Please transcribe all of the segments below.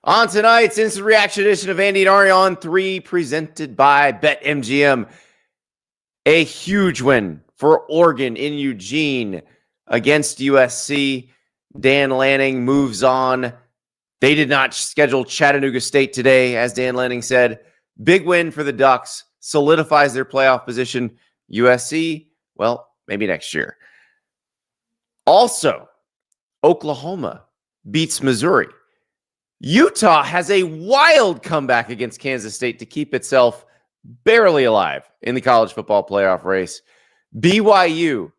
On tonight's instant reaction edition of Andy Ari on 3, presented by BetMGM. A huge win for Oregon in Eugene against USC. Dan Lanning moves on. They did not schedule Chattanooga State today, as Dan Lanning said. Big win for the Ducks, solidifies their playoff position. USC, well, maybe next year. Also, Oklahoma beats Missouri. Utah has a wild comeback against Kansas State to keep itself barely alive in the college football playoff race. BYU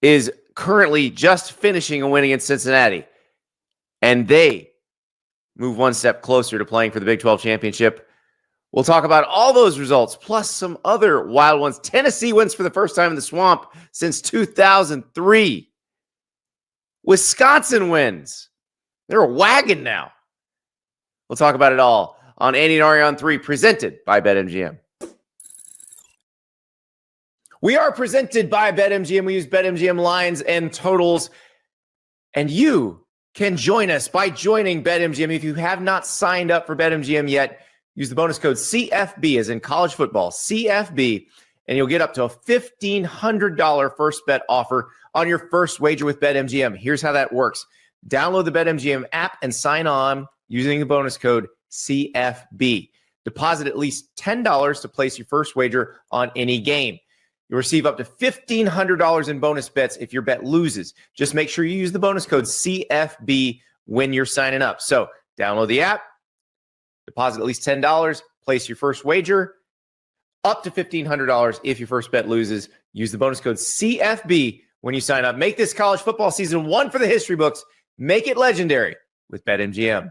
is currently just finishing a win against Cincinnati, and they move one step closer to playing for the Big 12 championship. We'll talk about all those results, plus some other wild ones. Tennessee wins for the first time in the Swamp since 2003. Wisconsin wins. They're a wagon now. We'll talk about it all on Andy Ari on 3, presented by BetMGM. We are presented by BetMGM. We use BetMGM lines and totals. And you can join us by joining BetMGM. If you have not signed up for BetMGM yet, use the bonus code CFB, as in college football, CFB, and you'll get up to a $1,500 first bet offer on your first wager with BetMGM. Here's how that works. Download the BetMGM app and sign on using the bonus code CFB. Deposit at least $10 to place your first wager on any game. You'll receive up to $1,500 in bonus bets if your bet loses. Just make sure you use the bonus code CFB when you're signing up. So download the app, deposit at least $10, place your first wager, up to $1,500 if your first bet loses. Use the bonus code CFB when you sign up. Make this college football season one for the history books. Make it legendary with BetMGM.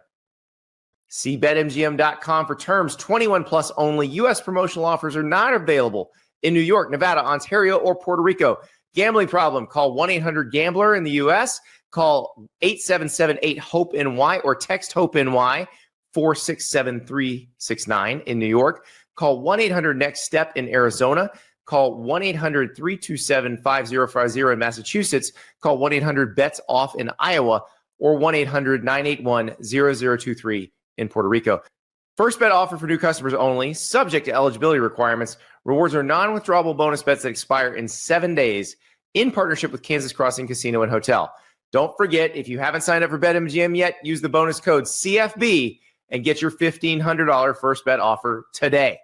See BetMGM.com for terms. 21 plus only. U.S. promotional offers are not available in New York, Nevada, Ontario, or Puerto Rico. Gambling problem? Call 1-800-GAMBLER in the U.S. Call 877-8-HOPE-NY or text HOPE-NY 467-369 in New York. Call 1-800-NEXT-STEP in Arizona. Call 1-800-327-5050 in Massachusetts. Call 1-800-BETS-OFF in Iowa, or 1-800-981-0023 in Puerto Rico. First bet offer for new customers only, subject to eligibility requirements. Rewards are non-withdrawable bonus bets that expire in 7 days in partnership with Kansas Crossing Casino and Hotel. Don't forget, if you haven't signed up for BetMGM yet, use the bonus code CFB and get your $1,500 first bet offer today.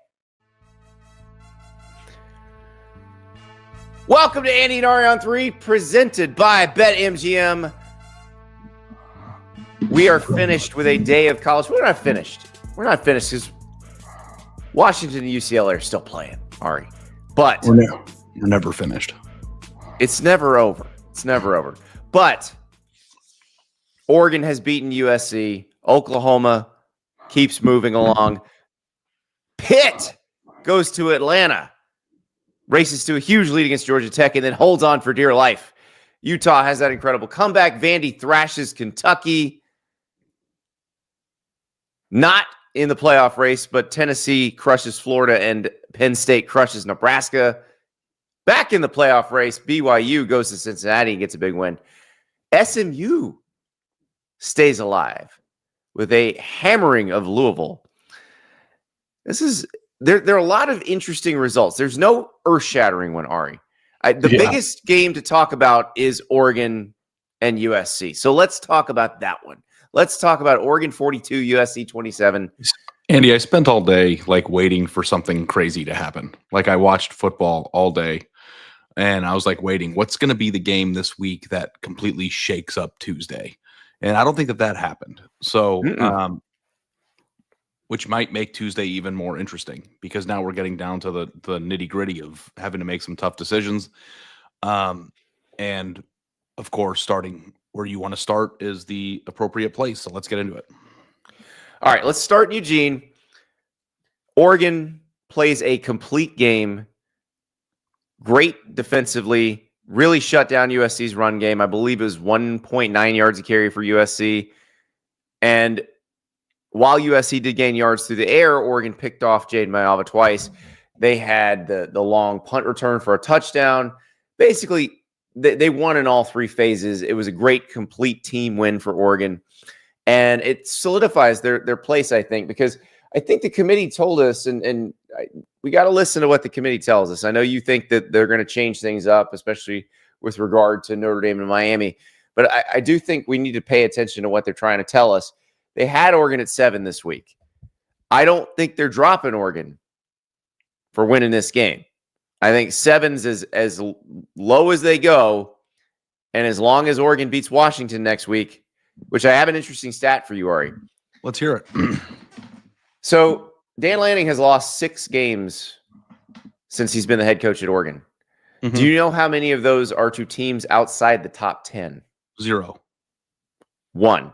Welcome to Andy and Ari on 3, presented by BetMGM. We are finished with a day of college. We're not finished. We're not finished because Washington and UCLA are still playing, Ari. But we're never finished. It's never over. It's never over. But Oregon has beaten USC. Oklahoma keeps moving along. Pitt goes to Atlanta, races to a huge lead against Georgia Tech, and then holds on for dear life. Utah has that incredible comeback. Vandy thrashes Kentucky. Not in the playoff race, but Tennessee crushes Florida and Penn State crushes Nebraska. Back in the playoff race, BYU goes to Cincinnati and gets a big win. SMU stays alive with a hammering of Louisville. There are a lot of interesting results. There's no earth-shattering one, Ari. The biggest game to talk about is Oregon and USC. So let's talk about that one. Let's talk about Oregon 42, USC 27. Andy, I spent all day waiting for something crazy to happen. I watched football all day, and I was waiting. What's going to be the game this week that completely shakes up Tuesday? And I don't think that happened. So, which might make Tuesday even more interesting because now we're getting down to the nitty-gritty of having to make some tough decisions. And, of course, starting where you want to start is the appropriate place. So let's get into it. All right, let's start in Eugene. Oregon plays a complete game. Great defensively. Really shut down USC's run game. I believe it was 1.9 yards a carry for USC. And while USC did gain yards through the air, Oregon picked off Jaden Mayava twice. They had the long punt return for a touchdown. Basically, they won in all three phases. It was a great, complete team win for Oregon. And it solidifies their place, I think, because I think the committee told us, and we got to listen to what the committee tells us. I know you think that they're going to change things up, especially with regard to Notre Dame and Miami, but I do think we need to pay attention to what they're trying to tell us. They had Oregon at 7 this week. I don't think they're dropping Oregon for winning this game. I think 7's as low as they go, and as long as Oregon beats Washington next week, which I have an interesting stat for you, Ari. Let's hear it. So Dan Lanning has lost 6 games since he's been the head coach at Oregon. Mm-hmm. Do you know how many of those are to teams outside the top 10? 0. 1.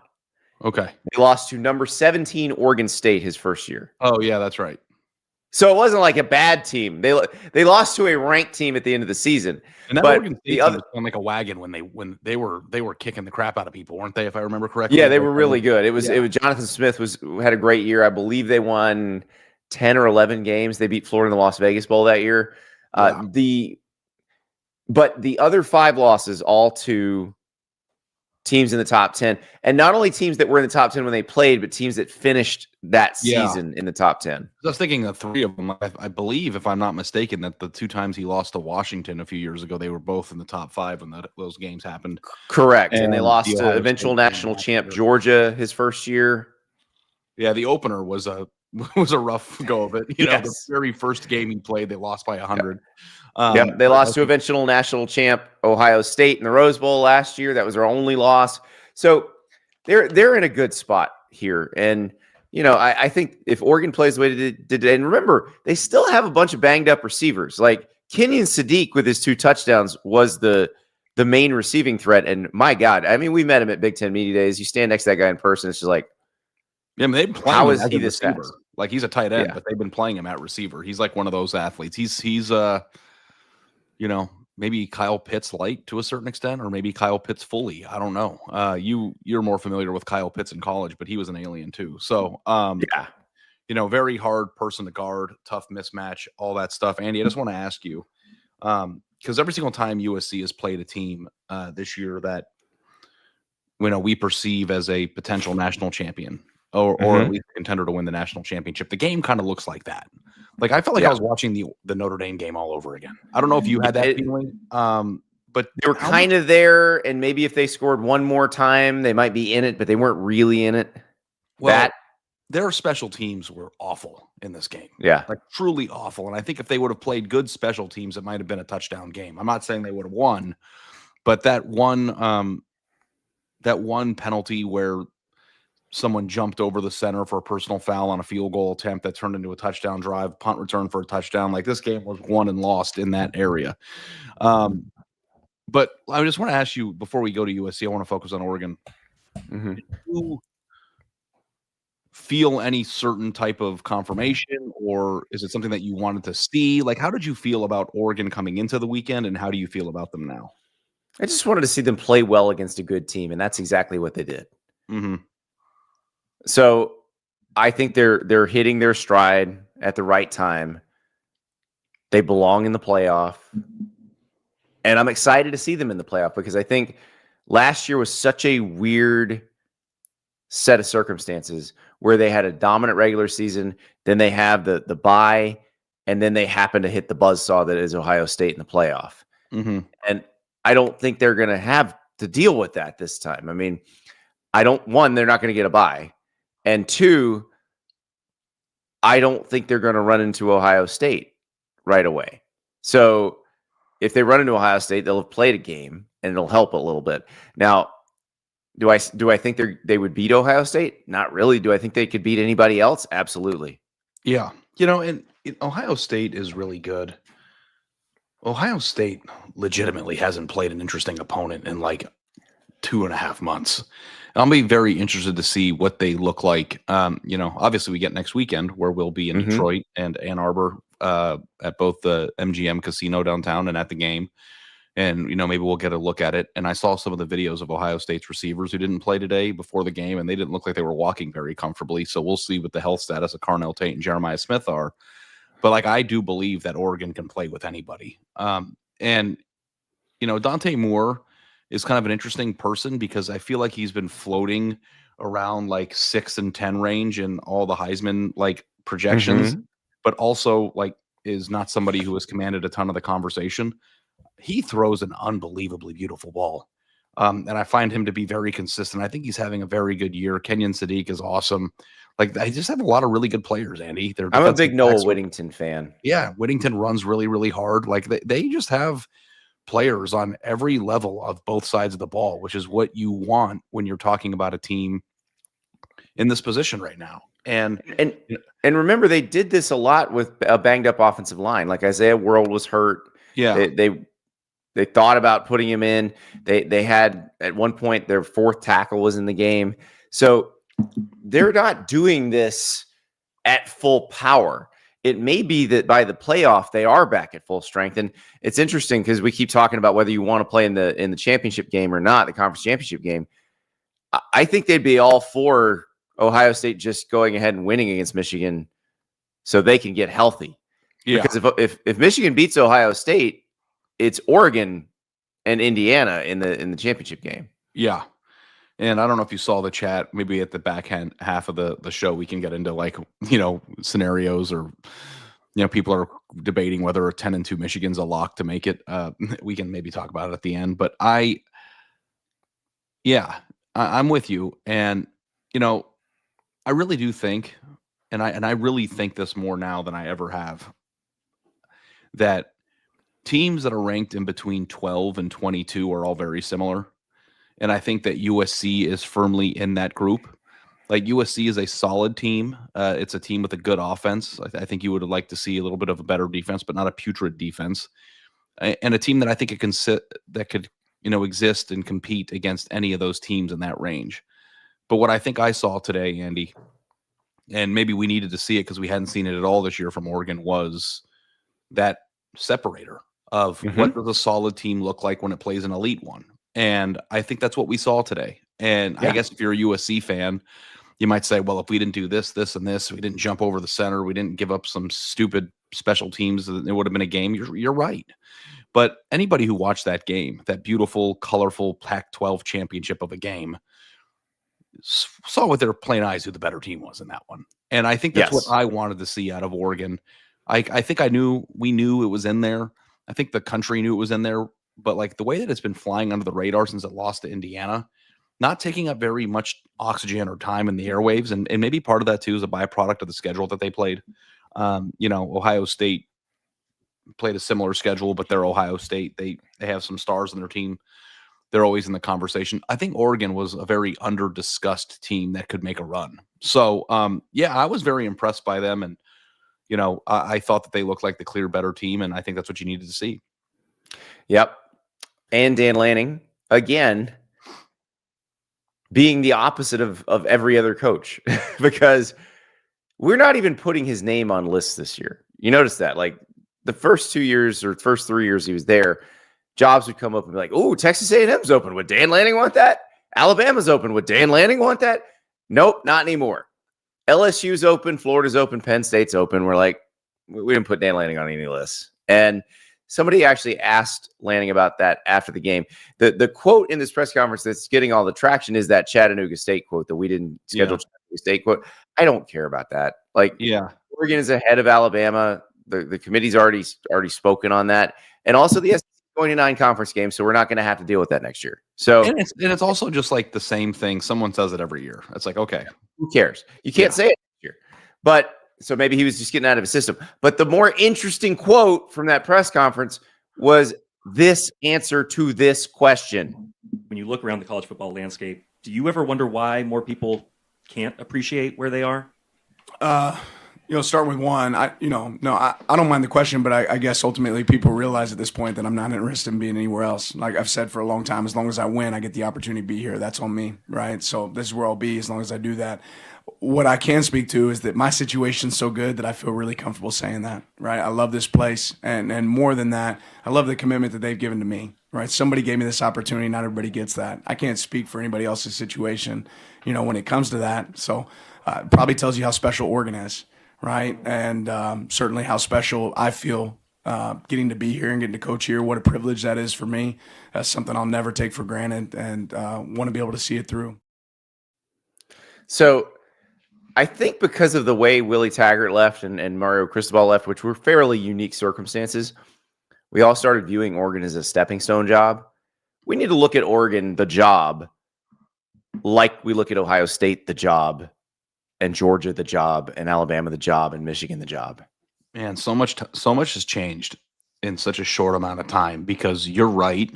Okay. They lost to number 17 Oregon State his first year. Oh, yeah, that's right. So it wasn't like a bad team. They lost to a ranked team at the end of the season. And that Oregon State team was on like a wagon when they were kicking the crap out of people, weren't they? If I remember correctly. Yeah, they were really good. It was Jonathan Smith had a great year. I believe they won 10 or 11 games. They beat Florida in the Las Vegas Bowl that year. But the other 5 losses all to teams in the top 10, and not only teams that were in the top 10 when they played, but teams that finished that season in the top 10. I was thinking of 3 of them. I believe, if I'm not mistaken, that the 2 times he lost to Washington a few years ago, they were both in the top 5 when those games happened. Correct. And they lost to eventual national champ Georgia his first year. Yeah, the opener was a rough go of it. You know, the very first game he played, they lost by 100. They lost to eventual national champ Ohio State in the Rose Bowl last year. That was their only loss. So they're in a good spot here. And, you know, I think if Oregon plays the way they did, and remember, they still have a bunch of banged up receivers. Like Kenyon Sadiq with his 2 touchdowns was the main receiving threat. And my God, I mean, we met him at Big Ten Media Days. You stand next to that guy in person, it's just like, yeah, I mean, they've been playing how him is as he a this receiver. fast? Like he's a tight end, but they've been playing him at receiver. He's like one of those athletes. He's you know, maybe Kyle Pitts light to a certain extent, or maybe Kyle Pitts fully. I don't know. You're more familiar with Kyle Pitts in college, but he was an alien too. So you know, very hard person to guard, tough mismatch, all that stuff. Andy, I just want to ask you, because every single time USC has played a team this year that we perceive as a potential national champion, or at least a contender to win the national championship, the game kind of looks like that. Like I felt like I was watching the Notre Dame game all over again. I don't know if you had that feeling, but they were kind of there, and maybe if they scored one more time, they might be in it, but they weren't really in it. Well, their special teams were awful in this game. Yeah, like truly awful. And I think if they would have played good special teams, it might have been a touchdown game. I'm not saying they would have won, but that one penalty where someone jumped over the center for a personal foul on a field goal attempt that turned into a touchdown drive, punt return for a touchdown. Like this game was won and lost in that area. But I just want to ask you before we go to USC, I want to focus on Oregon. Mm-hmm. Do you feel any certain type of confirmation, or is it something that you wanted to see? Like, how did you feel about Oregon coming into the weekend, and how do you feel about them now? I just wanted to see them play well against a good team, and that's exactly what they did. Mm-hmm. So I think they're hitting their stride at the right time. They belong in the playoff. And I'm excited to see them in the playoff because I think last year was such a weird set of circumstances where they had a dominant regular season, then they have the bye, and then they happen to hit the buzzsaw that is Ohio State in the playoff. Mm-hmm. And I don't think they're going to have to deal with that this time. I mean, they're not going to get a bye. And 2, I don't think they're going to run into Ohio State right away. So if they run into Ohio State, they'll have played a game and it'll help a little bit. Now, do I think they would beat Ohio State? Not really. Do I think they could beat anybody else? Absolutely. Yeah. And Ohio State is really good. Ohio State legitimately hasn't played an interesting opponent in like 2.5 months. I'll be very interested to see what they look like. Obviously we get next weekend where we'll be in Detroit and Ann Arbor at both the MGM casino downtown and at the game. And, maybe we'll get a look at it. And I saw some of the videos of Ohio State's receivers who didn't play today before the game, and they didn't look like they were walking very comfortably. So we'll see what the health status of Carnell Tate and Jeremiah Smith are. But I do believe that Oregon can play with anybody. Dante Moore is kind of an interesting person because I feel like he's been floating around like 6 and 10 range in all the Heisman like projections, but also like is not somebody who has commanded a ton of the conversation. He throws an unbelievably beautiful ball. And I find him to be very consistent. I think he's having a very good year. Kenyon Sadiq is awesome. Like, I just have a lot of really good players, Andy. I'm a big Noah Whittington fan. Yeah, Whittington runs really, really hard. Like, they just have players on every level of both sides of the ball, which is what you want when you're talking about a team in this position right now. And remember, they did this a lot with a banged up offensive line. Like Isaiah World was hurt. Yeah, they thought about putting him in. They had at one point their fourth tackle was in the game. So they're not doing this at full power. It may be that by the playoff they are back at full strength. And it's interesting because we keep talking about whether you want to play in the championship game or not, the conference championship game. I think they'd be all for Ohio State just going ahead and winning against Michigan so they can get healthy. Yeah. Because if Michigan beats Ohio State, it's Oregon and Indiana in the championship game. Yeah. And I don't know if you saw the chat, maybe at the back half of the show, we can get into like, scenarios or, people are debating whether a 10-2 Michigan's a lock to make it. We can maybe talk about it at the end, but I'm with you. And, I really do think, and I really think this more now than I ever have, that teams that are ranked in between 12 and 22 are all very similar. And I think that USC is firmly in that group. Like, USC is a solid team. It's a team with a good offense. I think you would like to see a little bit of a better defense, but not a putrid defense. And a team that I think could exist and compete against any of those teams in that range. But what I think I saw today, Andy, and maybe we needed to see it because we hadn't seen it at all this year from Oregon, was that separator of what does a solid team look like when it plays an elite one. And I think that's what we saw today. And I guess if you're a USC fan, you might say, well, if we didn't do this, this, and this, we didn't jump over the center, we didn't give up some stupid special teams, it would have been a game. You're right. But anybody who watched that game, that beautiful, colorful Pac-12 championship of a game, saw with their plain eyes who the better team was in that one. And I think that's what I wanted to see out of Oregon. I think we knew it was in there. I think the country knew it was in there. But like the way that it's been flying under the radar since it lost to Indiana, not taking up very much oxygen or time in the airwaves. And maybe part of that too is a byproduct of the schedule that they played. Ohio State played a similar schedule, but they're Ohio State. They have some stars on their team. They're always in the conversation. I think Oregon was a very under-discussed team that could make a run. So, I was very impressed by them. And, I thought that they looked like the clear better team. And I think that's what you needed to see. Yep. And Dan Lanning, again, being the opposite of every other coach, because we're not even putting his name on lists this year. You notice that, like the first 2 years or first 3 years he was there, jobs would come up and be like, oh, Texas A&M's open. Would Dan Lanning want that? Alabama's open. Would Dan Lanning want that? Nope, not anymore. LSU's open. Florida's open. Penn State's open. We're like, we didn't put Dan Lanning on any lists. And somebody actually asked Lanning about that after the game. The quote in this press conference that's getting all the traction is that Chattanooga State quote that we didn't schedule. Chattanooga State quote. I don't care about that. Like, Oregon is ahead of Alabama. The committee's already spoken on that. And also the SEC going to 9 conference games, so we're not going to have to deal with that next year. So and it's also just like the same thing. Someone says it every year. It's like, okay, who cares? You can't say it next year. But so maybe he was just getting out of his system. But the more interesting quote from that press conference was this answer to this question. When you look around the college football landscape, do you ever wonder why more people can't appreciate where they are? Start with one. I don't mind the question, but I guess ultimately people realize at this point that I'm not interested in being anywhere else. Like I've said for a long time, as long as I win, I get the opportunity to be here. That's on me, right? So this is where I'll be as long as I do that. What I can speak to is that my situation's so good that I feel really comfortable saying that, right? I love this place, and more than that, I love the commitment that they've given to me, right? Somebody gave me this opportunity. Not everybody gets that. I can't speak for anybody else's situation, when it comes to that. So it probably tells you how special Oregon is, right? And certainly how special I feel getting to be here and getting to coach here. What a privilege that is for me. That's something I'll never take for granted, and want to be able to see it through. So I think because of the way Willie Taggart left and Mario Cristobal left, which were fairly unique circumstances, we all started viewing Oregon as a stepping stone job. We need to look at Oregon, the job, like we look at Ohio State, the job, and Georgia, the job, and Alabama, the job, and Michigan, the job. Man, so much has changed in such a short amount of time, because you're right.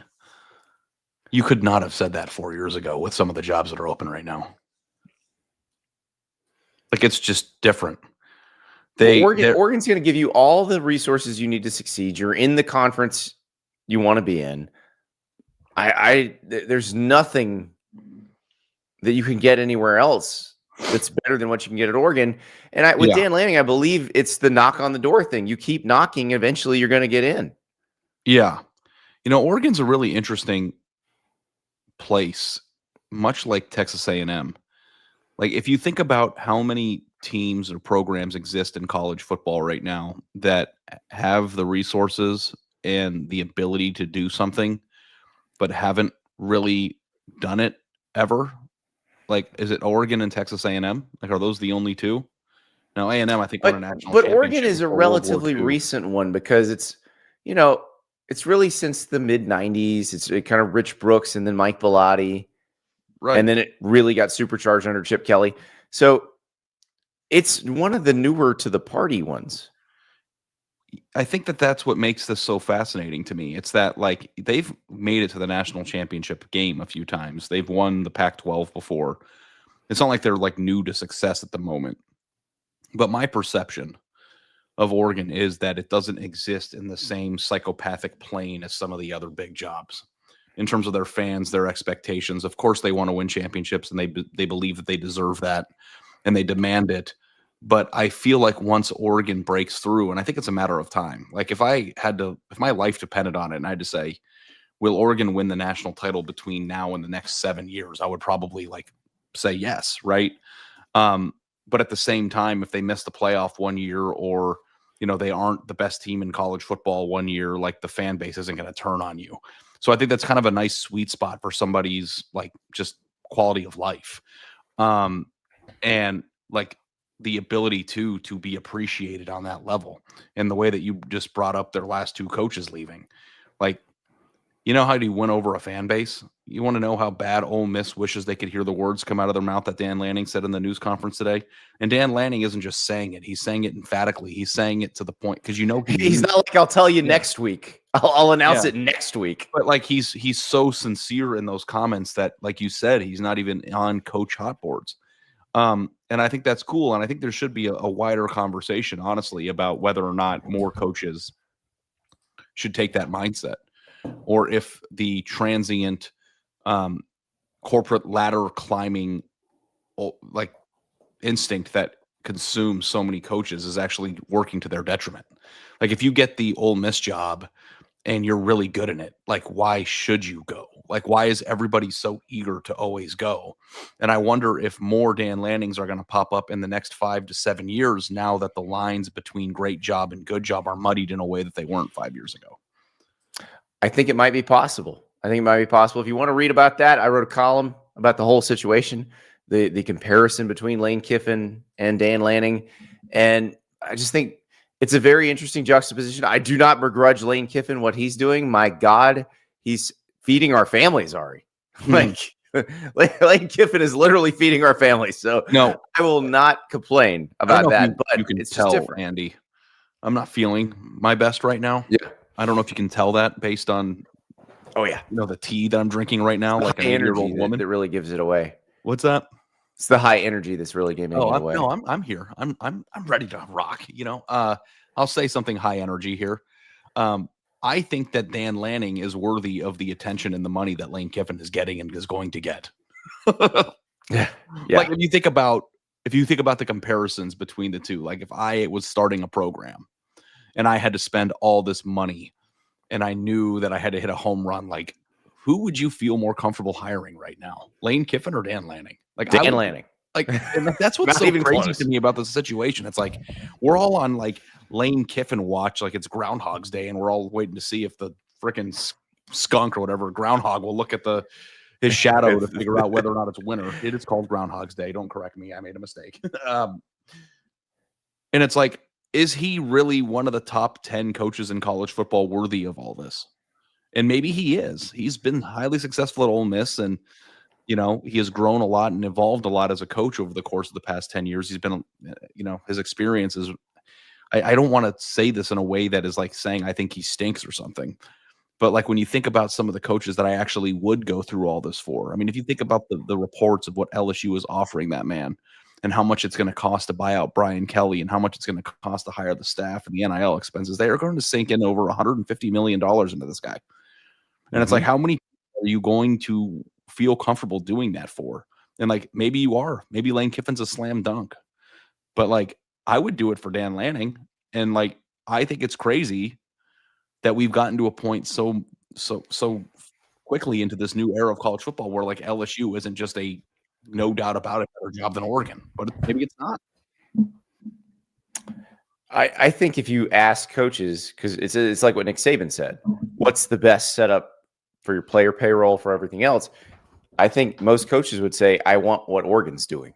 You could not have said that 4 years ago with some of the jobs that are open right now. Like, it's just different. Oregon's going to give you all the resources you need to succeed. You're in the conference you want to be in. There's nothing that you can get anywhere else that's better than what you can get at Oregon. And with Dan Lanning, I believe it's the knock on the door thing. You keep knocking, eventually you're going to get in. Yeah. Oregon's a really interesting place, much like Texas A&M. Like, if you think about how many teams or programs exist in college football right now that have the resources and the ability to do something, but haven't really done it ever. Like, is it Oregon and Texas A&M? Like, are those the only two? No, A&M, I think, won a national championship. But Oregon is a relatively recent one, because it's really since the mid-'90s. It's kind of Rich Brooks and then Mike Bellotti. Right. And then it really got supercharged under Chip Kelly. So it's one of the newer to the party ones. I think that's what makes this so fascinating to me. It's that, like, they've made it to the national championship game a few times. They've won the Pac-12 before. It's not like they're, like, new to success at the moment. But my perception of Oregon is that it doesn't exist in the same psychopathic plane as some of the other big jobs in terms of their fans, their expectations. Of course, they want to win championships, and they believe that they deserve that, and they demand it. But I feel like once Oregon breaks through, and I think it's a matter of time. Like, if my life depended on it, and I had to say, will Oregon win the national title between now and the next 7 years? I would probably say yes, right? But at the same time, if they miss the playoff 1 year, or they aren't the best team in college football 1 year, like, the fan base isn't going to turn on you. So I think that's kind of a nice sweet spot for somebody's, like, just quality of life. And like the ability to be appreciated on that level. And the way that you just brought up their last two coaches leaving, like, how do you win over a fan base? You want to know how bad Ole Miss wishes they could hear the words come out of their mouth that Dan Lanning said in the news conference today. And Dan Lanning isn't just saying it; he's saying it emphatically. He's saying it to the point, because he's not like, I'll tell you next week. I'll announce it next week. But like, he's so sincere in those comments that, like you said, he's not even on coach hot boards. And I think that's cool. And I think there should be a wider conversation, honestly, about whether or not more coaches should take that mindset, or if the transient corporate ladder climbing like instinct that consumes so many coaches is actually working to their detriment. Like, if you get the Ole Miss job and you're really good in it, like, why should you go? Like, why is everybody so eager to always go? And I wonder if more Dan Lannings are going to pop up in the next 5 to 7 years, now that the lines between great job and good job are muddied in a way that they weren't 5 years ago. I think it might be possible. If you want to read about that, I wrote a column about the whole situation, the comparison between Lane Kiffin and Dan Lanning. And I just think it's a very interesting juxtaposition. I do not begrudge Lane Kiffin what he's doing. My God, he's feeding our families, Ari. Like, Lane Kiffin is literally feeding our families. So no, I will not complain about that. But you can it's tell, just different. Andy, I'm not feeling my best right now. Yeah. I don't know if you can tell that based on, the tea that I'm drinking right now, like an 8-year-old woman. That really gives it away. What's that? It's the high energy that's really giving it away. No, I'm here. I'm ready to rock. I'll say something high energy here. I think that Dan Lanning is worthy of the attention and the money that Lane Kiffin is getting and is going to get. Yeah. Like, if you think about the comparisons between the two, like, if I was starting a program and I had to spend all this money and I knew that I had to hit a home run, like, who would you feel more comfortable hiring right now? Lane Kiffin or Dan Lanning? Like, Dan Lanning. Like, and that's what's so crazy to me about the situation. It's like, we're all on, like, Lane Kiffin watch, like it's Groundhog's Day, and we're all waiting to see if the freaking skunk or whatever groundhog will look at the his shadow to figure out whether or not it's winter. It is called Groundhog's Day. Don't correct me. I made a mistake. And it's like, is he really one of the top 10 coaches in college football worthy of all this? And maybe he is. He's been highly successful at Ole Miss, and he has grown a lot and evolved a lot as a coach over the course of the past 10 years. He's been, his experience is, I don't want to say this in a way that is like saying I think he stinks or something. But like when you think about some of the coaches that I actually would go through all this for, I mean, if you think about the reports of what LSU is offering that man and how much it's going to cost to buy out Brian Kelly and how much it's going to cost to hire the staff and the NIL expenses, they are going to sink in over $150 million into this guy. And it's like, how many are you going to feel comfortable doing that for? And like, maybe you are. Maybe Lane Kiffin's a slam dunk. But like, I would do it for Dan Lanning. And like, I think it's crazy that we've gotten to a point so quickly into this new era of college football where like LSU isn't just a no doubt about it better job than Oregon, but maybe it's not. I think if you ask coaches, because it's like what Nick Saban said, what's the best setup for your player payroll, for everything else? I think most coaches would say, I want what Oregon's doing.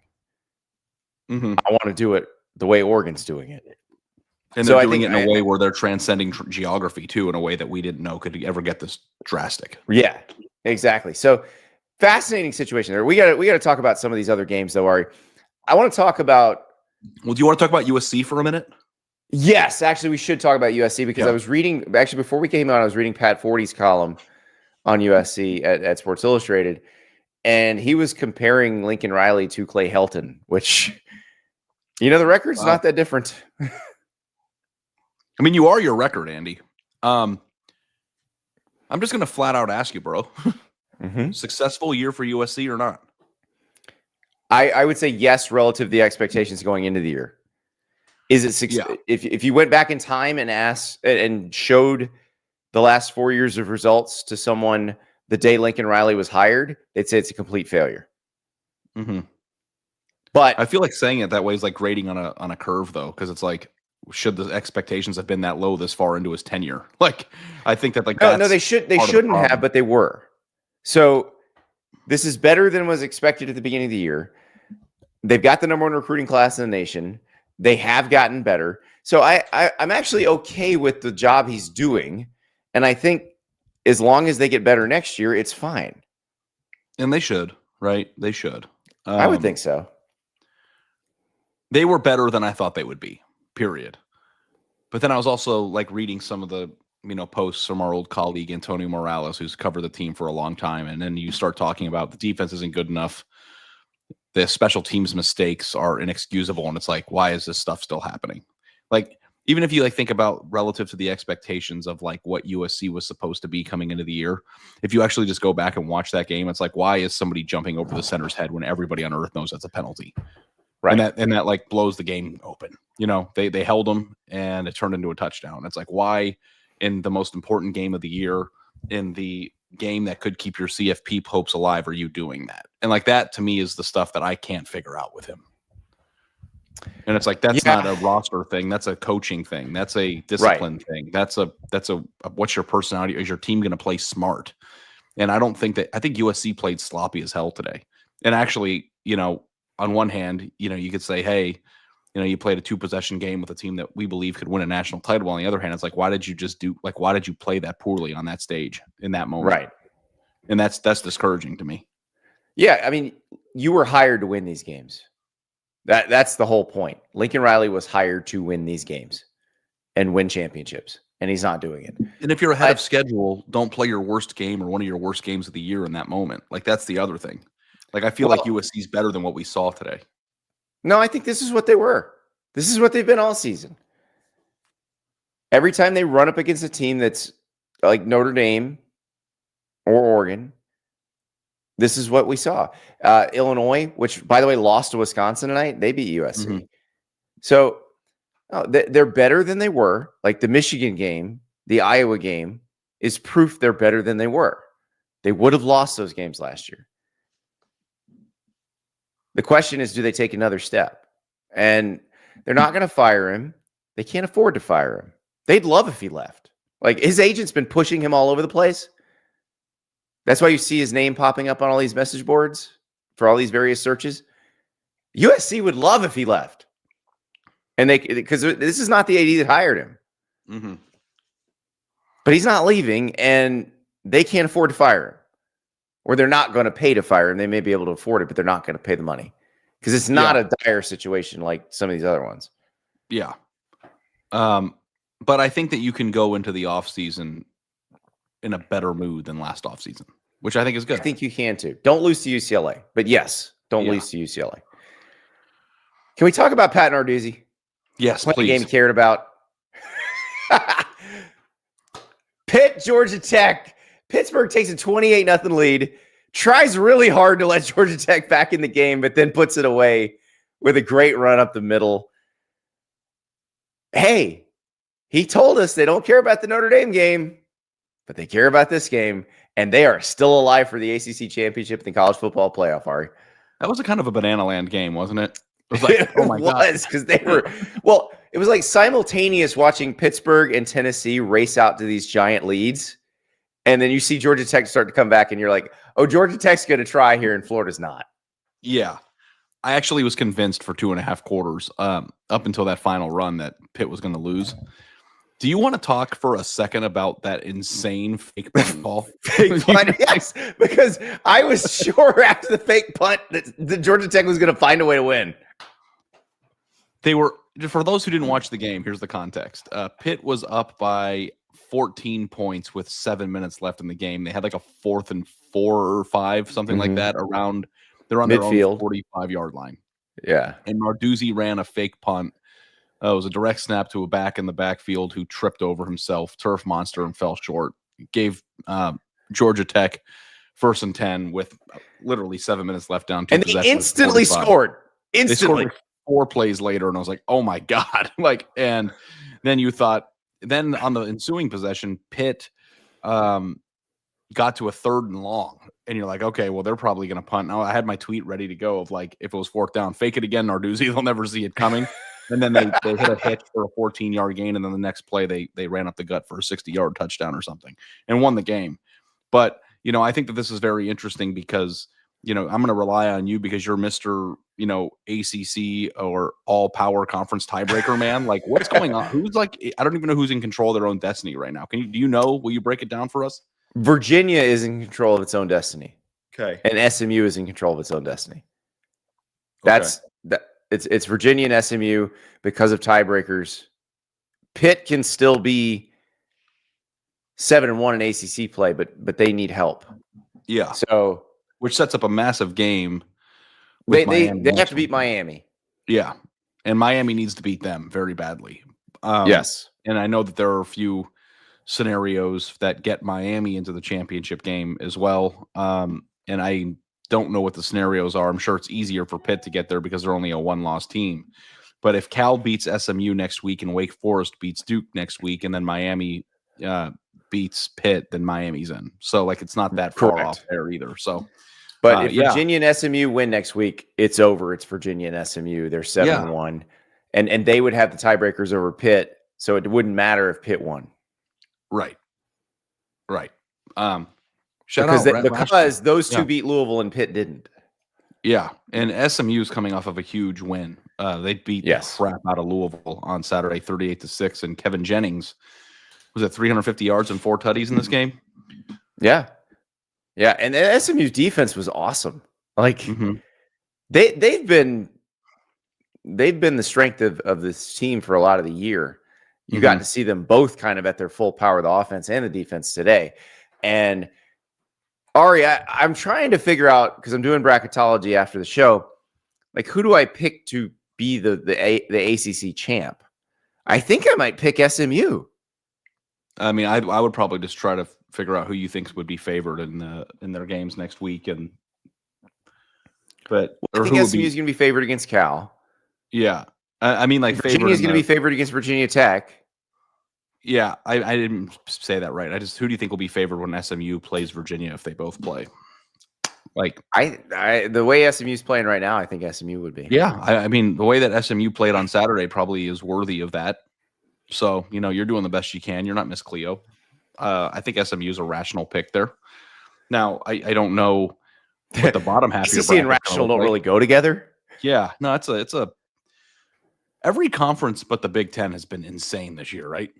I want to do it the way Oregon's doing it. And they're doing it in a way where they're transcending geography too, in a way that we didn't know could ever get this drastic. Yeah, exactly. So fascinating situation there. We got to talk about some of these other games though, Ari. I want to talk about. Well, do you want to talk about USC for a minute? Yes, actually, we should talk about USC because I was reading, actually, before we came out, I was reading Pat Forty's column on USC at Sports Illustrated, and he was comparing Lincoln Riley to Clay Helton, which, the record's not that different. I mean, you are your record, Andy. I'm just going to flat out ask you, bro. Successful year for USC or not? I would say yes, relative to the expectations going into the year. Is it success? Yeah. If you went back in time and asked and showed the last 4 years of results to someone the day Lincoln Riley was hired, they'd say it's a complete failure. But I feel like saying it that way is like grading on a curve, though, because it's like, should the expectations have been that low this far into his tenure? Like, I think that like no, they shouldn't have, but they were. So this is better than was expected at the beginning of the year. They've got the number one recruiting class in the nation. They have gotten better. So I'm actually okay with the job he's doing. And I think as long as they get better next year, it's fine. And they should, right? They should. I would think so. They were better than I thought they would be, period. But then I was also like reading some of the, posts from our old colleague, Antonio Morales, who's covered the team for a long time. And then you start talking about the defense isn't good enough. The special teams mistakes are inexcusable. And it's like, why is this stuff still happening? Like, even if you like think about relative to the expectations of like what USC was supposed to be coming into the year, if you actually just go back and watch that game, it's like, why is somebody jumping over the center's head when everybody on earth knows that's a penalty? Right. And that like blows the game open. They held them and it turned into a touchdown. It's like, why in the most important game of the year, in the game that could keep your CFP hopes alive, are you doing that? And like that to me is the stuff that I can't figure out with him. And it's like, that's not a roster thing. That's a coaching thing. That's a discipline thing. That's a what's your personality? Is your team going to play smart? And I think USC played sloppy as hell today. And actually, on one hand, you could say, hey, you played a 2-possession game with a team that we believe could win a national title. On the other hand, it's like, why did you play that poorly on that stage in that moment? Right. And that's discouraging to me. Yeah. I mean, you were hired to win these games. That's the whole point. Lincoln Riley was hired to win these games and win championships, and he's not doing it. And if you're ahead of schedule, don't play your worst game or one of your worst games of the year in that moment. Like, that's the other thing. Like, I feel like USC is better than what we saw today. No, I think this is what they were. This is what they've been all season. Every time they run up against a team that's like Notre Dame or Oregon, this is what we saw. Illinois, which, by the way, lost to Wisconsin tonight, they beat USC. So they're better than they were. Like the Michigan game, the Iowa game is proof they're better than they were. They would have lost those games last year. The question is, do they take another step? And they're not going to fire him. They can't afford to fire him. They'd love if he left. Like, his agent's been pushing him all over the place. That's why you see his name popping up on all these message boards for all these various searches. USC would love if he left. And because this is not the AD that hired him. Mm-hmm. But he's not leaving, and they can't afford to fire him. Or they're not going to pay to fire him. They may be able to afford it, but they're not going to pay the money. Because it's not a dire situation like some of these other ones. Yeah. But I think that you can go into the offseason in a better mood than last offseason, which I think is good. I think you can too. Don't lose to UCLA. But yes, don't lose to UCLA. Can we talk about Pat Narduzzi? Yes, Playing please. game cared about. Pitt, Georgia Tech. Pittsburgh takes a 28-0 lead. Tries really hard to let Georgia Tech back in the game, but then puts it away with a great run up the middle. Hey, he told us they don't care about the Notre Dame game, but they care about this game, and they are still alive for the ACC championship and the college football playoff, Ari. That was a kind of a banana land game, wasn't it? It was like, oh my God. Because they were, well, it was like simultaneous watching Pittsburgh and Tennessee race out to these giant leads. And then you see Georgia Tech start to come back and you're like, oh, Georgia Tech's going to try here and Florida's not. Yeah. I actually was convinced for 2.5 quarters up until that final run that Pitt was going to lose. Do you want to talk for a second about that insane fake punt call? Fake punt, yes, because I was sure after the fake punt that the Georgia Tech was going to find a way to win. They were, for those who didn't watch the game, here's the context. Pitt was up by 14 points with 7 minutes left in the game. They had like a 4th and 4 or 5, something like that around. They're on midfield, their own 45-yard line. Yeah. And Narduzzi ran a fake punt. It was a direct snap to a back in the backfield who tripped over himself, turf monster, and fell short. Gave Georgia Tech 1st and 10 with literally 7 minutes left down. And they instantly scored. Instantly. They scored 4 plays later, and I was like, oh my God. And then you thought, then on the ensuing possession, Pitt got to a 3rd and long. And you're like, okay, well, they're probably going to punt. Now, I had my tweet ready to go of like, if it was 4th down, fake it again, Narduzzi. They'll never see it coming. And then they hit a hitch for a 14-yard gain. And then the next play, they ran up the gut for a 60-yard touchdown or something and won the game. But, I think that this is very interesting because, I'm going to rely on you because you're Mr., ACC or all-power conference tiebreaker man. Like, what's going on? Who's like, I don't even know who's in control of their own destiny right now. Do you know? Will you break it down for us? Virginia is in control of its own destiny. Okay. And SMU is in control of its own destiny. It's Virginia and SMU because of tiebreakers. Pitt can still be 7-1 in ACC play, but they need help. Yeah. So which sets up a massive game. They have to beat Miami. Yeah. And Miami needs to beat them very badly. Yes. And I know that there are a few scenarios that get Miami into the championship game as well. And I don't know what the scenarios are. I'm sure it's easier for Pitt to get there because they're only a 1-loss team. But if Cal beats SMU next week and Wake Forest beats Duke next week and then Miami beats Pitt, then Miami's in. So it's not that far off there either. So, but if Virginia and SMU win next week, it's over. It's Virginia and SMU. They're 7-1, and they would have the tiebreakers over Pitt. So it wouldn't matter if Pitt won. Right. Because those two beat Louisville and Pitt didn't. Yeah, and SMU is coming off of a huge win. They beat the crap out of Louisville on Saturday, 38-6, and Kevin Jennings was at 350 yards and 4 tutties in this game. Yeah, and SMU's defense was awesome. They've been the strength of this team for a lot of the year. You got to see them both kind of at their full power, the offense and the defense today. And Ari, I'm trying to figure out, because I'm doing bracketology after the show, who do I pick to be the ACC champ? I think I might pick SMU. I mean, I would probably just try to figure out who you think would be favored in their games next week, I think SMU is going to be favored against Cal. Yeah, I mean, Virginia is going to be favored against Virginia Tech. Yeah, I didn't say that right. Who do you think will be favored when SMU plays Virginia if they both play? The way SMU is playing right now, I think SMU would be. Yeah, I mean, the way that SMU played on Saturday probably is worthy of that. So, you're doing the best you can. You're not Miss Cleo. I think SMU is a rational pick there. Now, I don't know what the bottom half of your ACC and bracket's rational gonna don't look really like. go together. Yeah, no, it's a every conference but the Big Ten has been insane this year, right?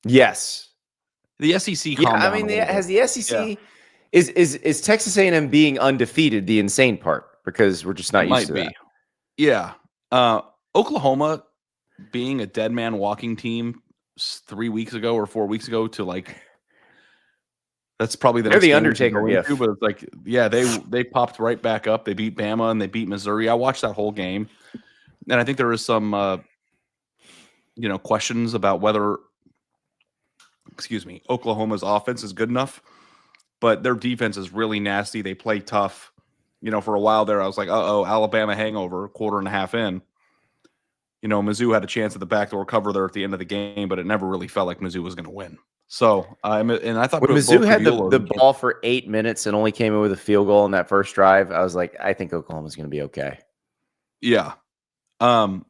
Yes. The SEC, Yeah, calmed I down mean, a little has bit. the SEC is Texas A&M being undefeated the insane part because we're just not It used might to be. that. Yeah. Oklahoma being a dead man walking team 3 weeks ago or 4 weeks ago to like that's probably the They're next the game we should Undertaker go gif. into, but it's like, yeah, they popped right back up. They beat Bama and they beat Missouri. I watched that whole game, and I think there was some questions about whether Oklahoma's offense is good enough, but their defense is really nasty. They play tough. For a while there, I was like, uh-oh, Alabama hangover, quarter and a half in. Mizzou had a chance at the backdoor cover there at the end of the game, but it never really felt like Mizzou was going to win. So, and I thought When both Mizzou had Prabula the and ball for 8 minutes and only came in with a field goal in that first drive, I was like, I think Oklahoma's going to be okay. Yeah. There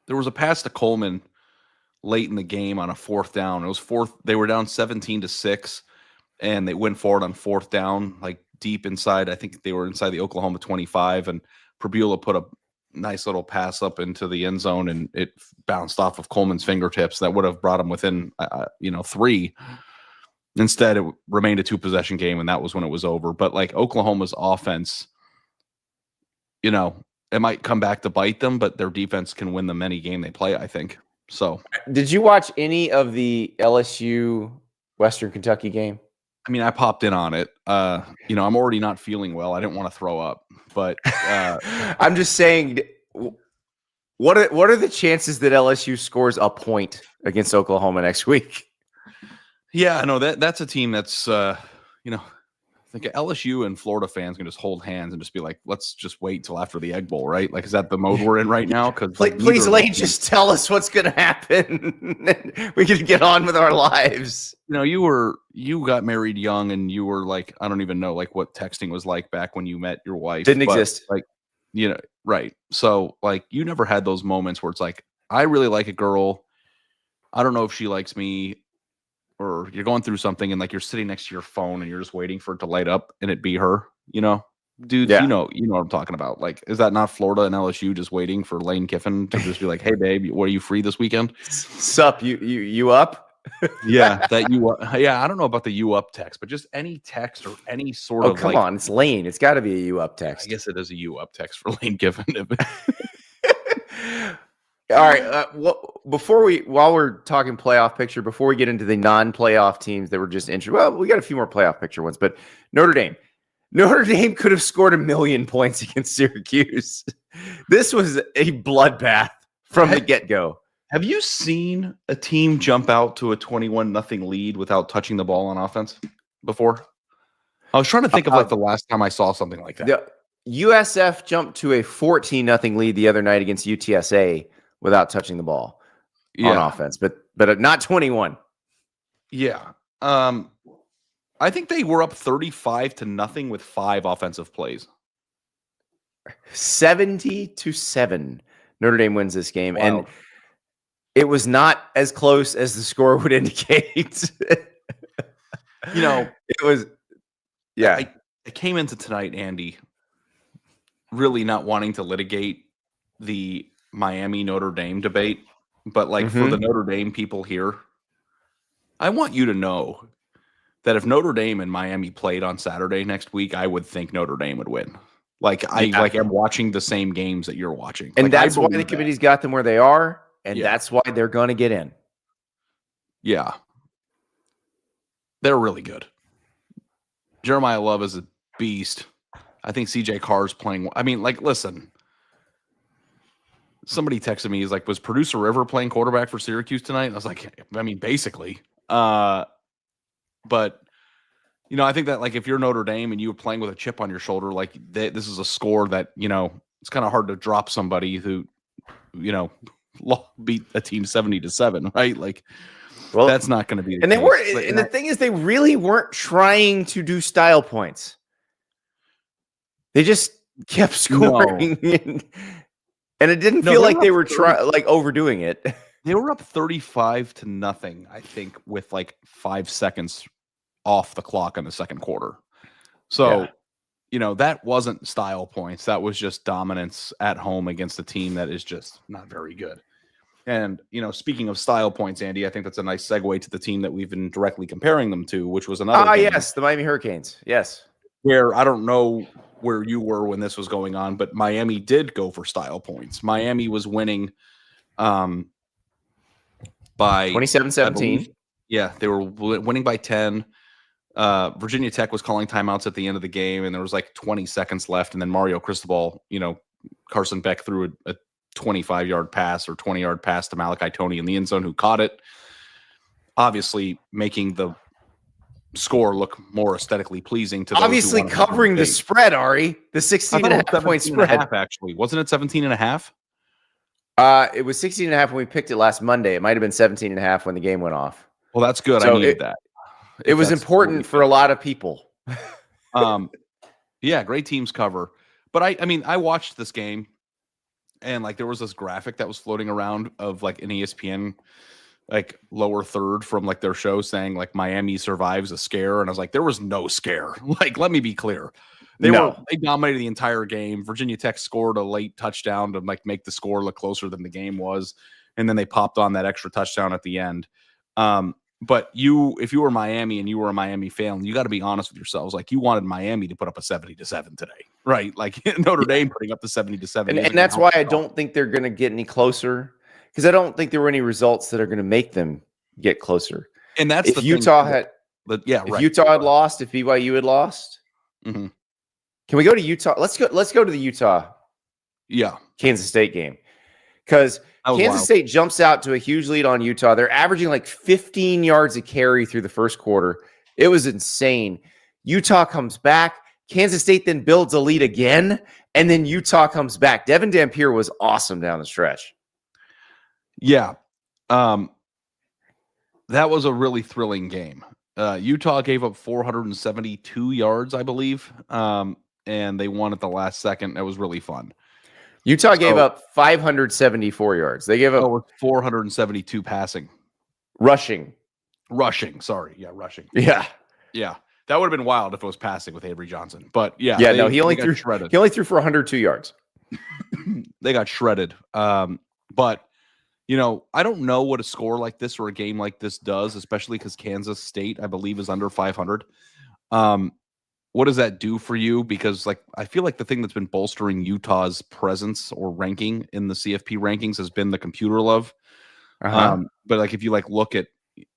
was a pass to Coleman late in the game on a fourth down. It was fourth. They were down 17-6, and they went forward on fourth down, like deep inside. I think they were inside the Oklahoma 25, and Prabula put a nice little pass up into the end zone, and it bounced off of Coleman's fingertips. That would have brought him within, 3. Instead, it remained a 2-possession game, and that was when it was over. But like Oklahoma's offense, it might come back to bite them, but their defense can win them any game they play, I think. So, did you watch any of the LSU Western Kentucky game? I mean, I popped in on it. I'm already not feeling well. I didn't want to throw up, but I'm just saying, what are the chances that LSU scores a point against Oklahoma next week? Yeah, no, that's a team that's I think LSU and Florida fans can just hold hands and just be like, let's just wait till after the Egg Bowl, right? Like, is that the mode we're in right now? Because please, Lane, just tell us what's going to happen. We can get on with our lives. You got married young, and you were like, I don't even know like what texting was like back when you met your wife. Didn't exist. Like, right. So like, you never had those moments where it's like, I really like a girl. I don't know if she likes me. Or you're going through something and like you're sitting next to your phone and you're just waiting for it to light up and it be her, dude, Yeah. you know what I'm talking about. Like, is that not Florida and LSU just waiting for Lane Kiffin to just be like, hey babe, are you free this weekend? Sup, you up? Yeah, I don't know about the you up text, but just any text or any sort of come on, it's Lane. It's got to be a you up text. I guess it is a you up text for Lane Kiffin. All right. While we're talking playoff picture, before we get into the non-playoff teams that were just interested, well, we got a few more playoff picture ones, but Notre Dame could have scored 1,000,000 points against Syracuse. This was a bloodbath from the get-go. Have you seen a team jump out to a 21-0 lead without touching the ball on offense before? I was trying to think of like the last time I saw something like that. The USF jumped to a 14-0 lead the other night against UTSA without touching the ball on offense, but not 21. Yeah. I think they were up 35-0 with 5 offensive plays. 70-7. Notre Dame wins this game. Wow. And it was not as close as the score would indicate. It was, yeah. I came into tonight, Andy, really not wanting to litigate the Miami Notre Dame debate, but like for the Notre Dame people here, I want you to know that if Notre Dame and Miami played on Saturday next week, I would think Notre Dame would win. Like I'm watching the same games that you're watching, and like, that's why the committee's got them where they are, and that's why they're going to get in. Yeah, they're really good. Jeremiah Love is a beast. I think CJ Carr's playing. I mean, like, listen. Somebody texted me. He's like, "Was Producer River playing quarterback for Syracuse tonight?" I was like, "I mean, basically." But I think that like if you're Notre Dame and you were playing with a chip on your shoulder, like this is a score that it's kind of hard to drop somebody who beat a team 70-7, right? Like, well, that's not going to be. And they were. And the thing is, they really weren't trying to do style points. They just kept scoring. No. And it didn't feel like they were overdoing it. They were up 35-0, I think, with like 5 seconds off the clock in the second quarter. So, Yeah. That wasn't style points. That was just dominance at home against a team that is just not very good. And, speaking of style points, Andy, I think that's a nice segue to the team that we've been directly comparing them to, which was another game. Yes, the Miami Hurricanes. Yes. Where I don't know where you were when this was going on, but Miami did go for style points. Miami was winning by 27-17. Yeah, they were winning by 10. Virginia Tech was calling timeouts at the end of the game, and there was like 20 seconds left. And then Mario Cristobal, Carson Beck threw a 25-yard pass or 20-yard pass to Malachi Toney in the end zone, who caught it, obviously making the score look more aesthetically pleasing to those obviously covering the spread, Ari. The 16.5 point spread. Actually, wasn't it 17.5? It was 16.5 when we picked it last Monday. It might have been 17.5 when the game went off. Well, that's good. So I needed that. It was important for a lot of people. Yeah, great teams cover. But I watched this game, and like there was this graphic that was floating around of like an ESPN like lower third from like their show saying like Miami survives a scare, and I was like, there was no scare. Like, let me be clear. They dominated the entire game. Virginia Tech scored a late touchdown to like make the score look closer than the game was, and then they popped on that extra touchdown at the end. But if you were Miami and you were a Miami fan, you got to be honest with yourselves. Like, you wanted Miami to put up a 70-7 today, right? Like Notre Dame putting up the 70-7. And that's why I don't think they're going to get any closer, because I don't think there were any results that are going to make them get closer. And that's if Utah had, if Utah had lost, if BYU had lost. Mm-hmm. Can we go to Utah? Let's go to the Utah, Kansas State game, because Kansas State jumps out to a huge lead on Utah. They're averaging like 15 yards a carry through the first quarter. It was insane. Utah comes back. Kansas State then builds a lead again, and then Utah comes back. Devin Dampier was awesome down the stretch. Yeah. That was a really thrilling game. Utah gave up 472 yards, I believe, and they won at the last second. That was really fun. Utah gave up 574 yards. They gave up 472 passing. Rushing. Sorry. Yeah, rushing. Yeah. Yeah. That would have been wild if it was passing with Avery Johnson. But yeah. He only threw shredded. He only threw for 102 yards. They got shredded. But I don't know what a score like this or a game like this does, especially because Kansas State, I believe, is under 500. What does that do for you? Because I feel like the thing that's been bolstering Utah's presence or ranking in the CFP rankings has been the computer love. But if you look at,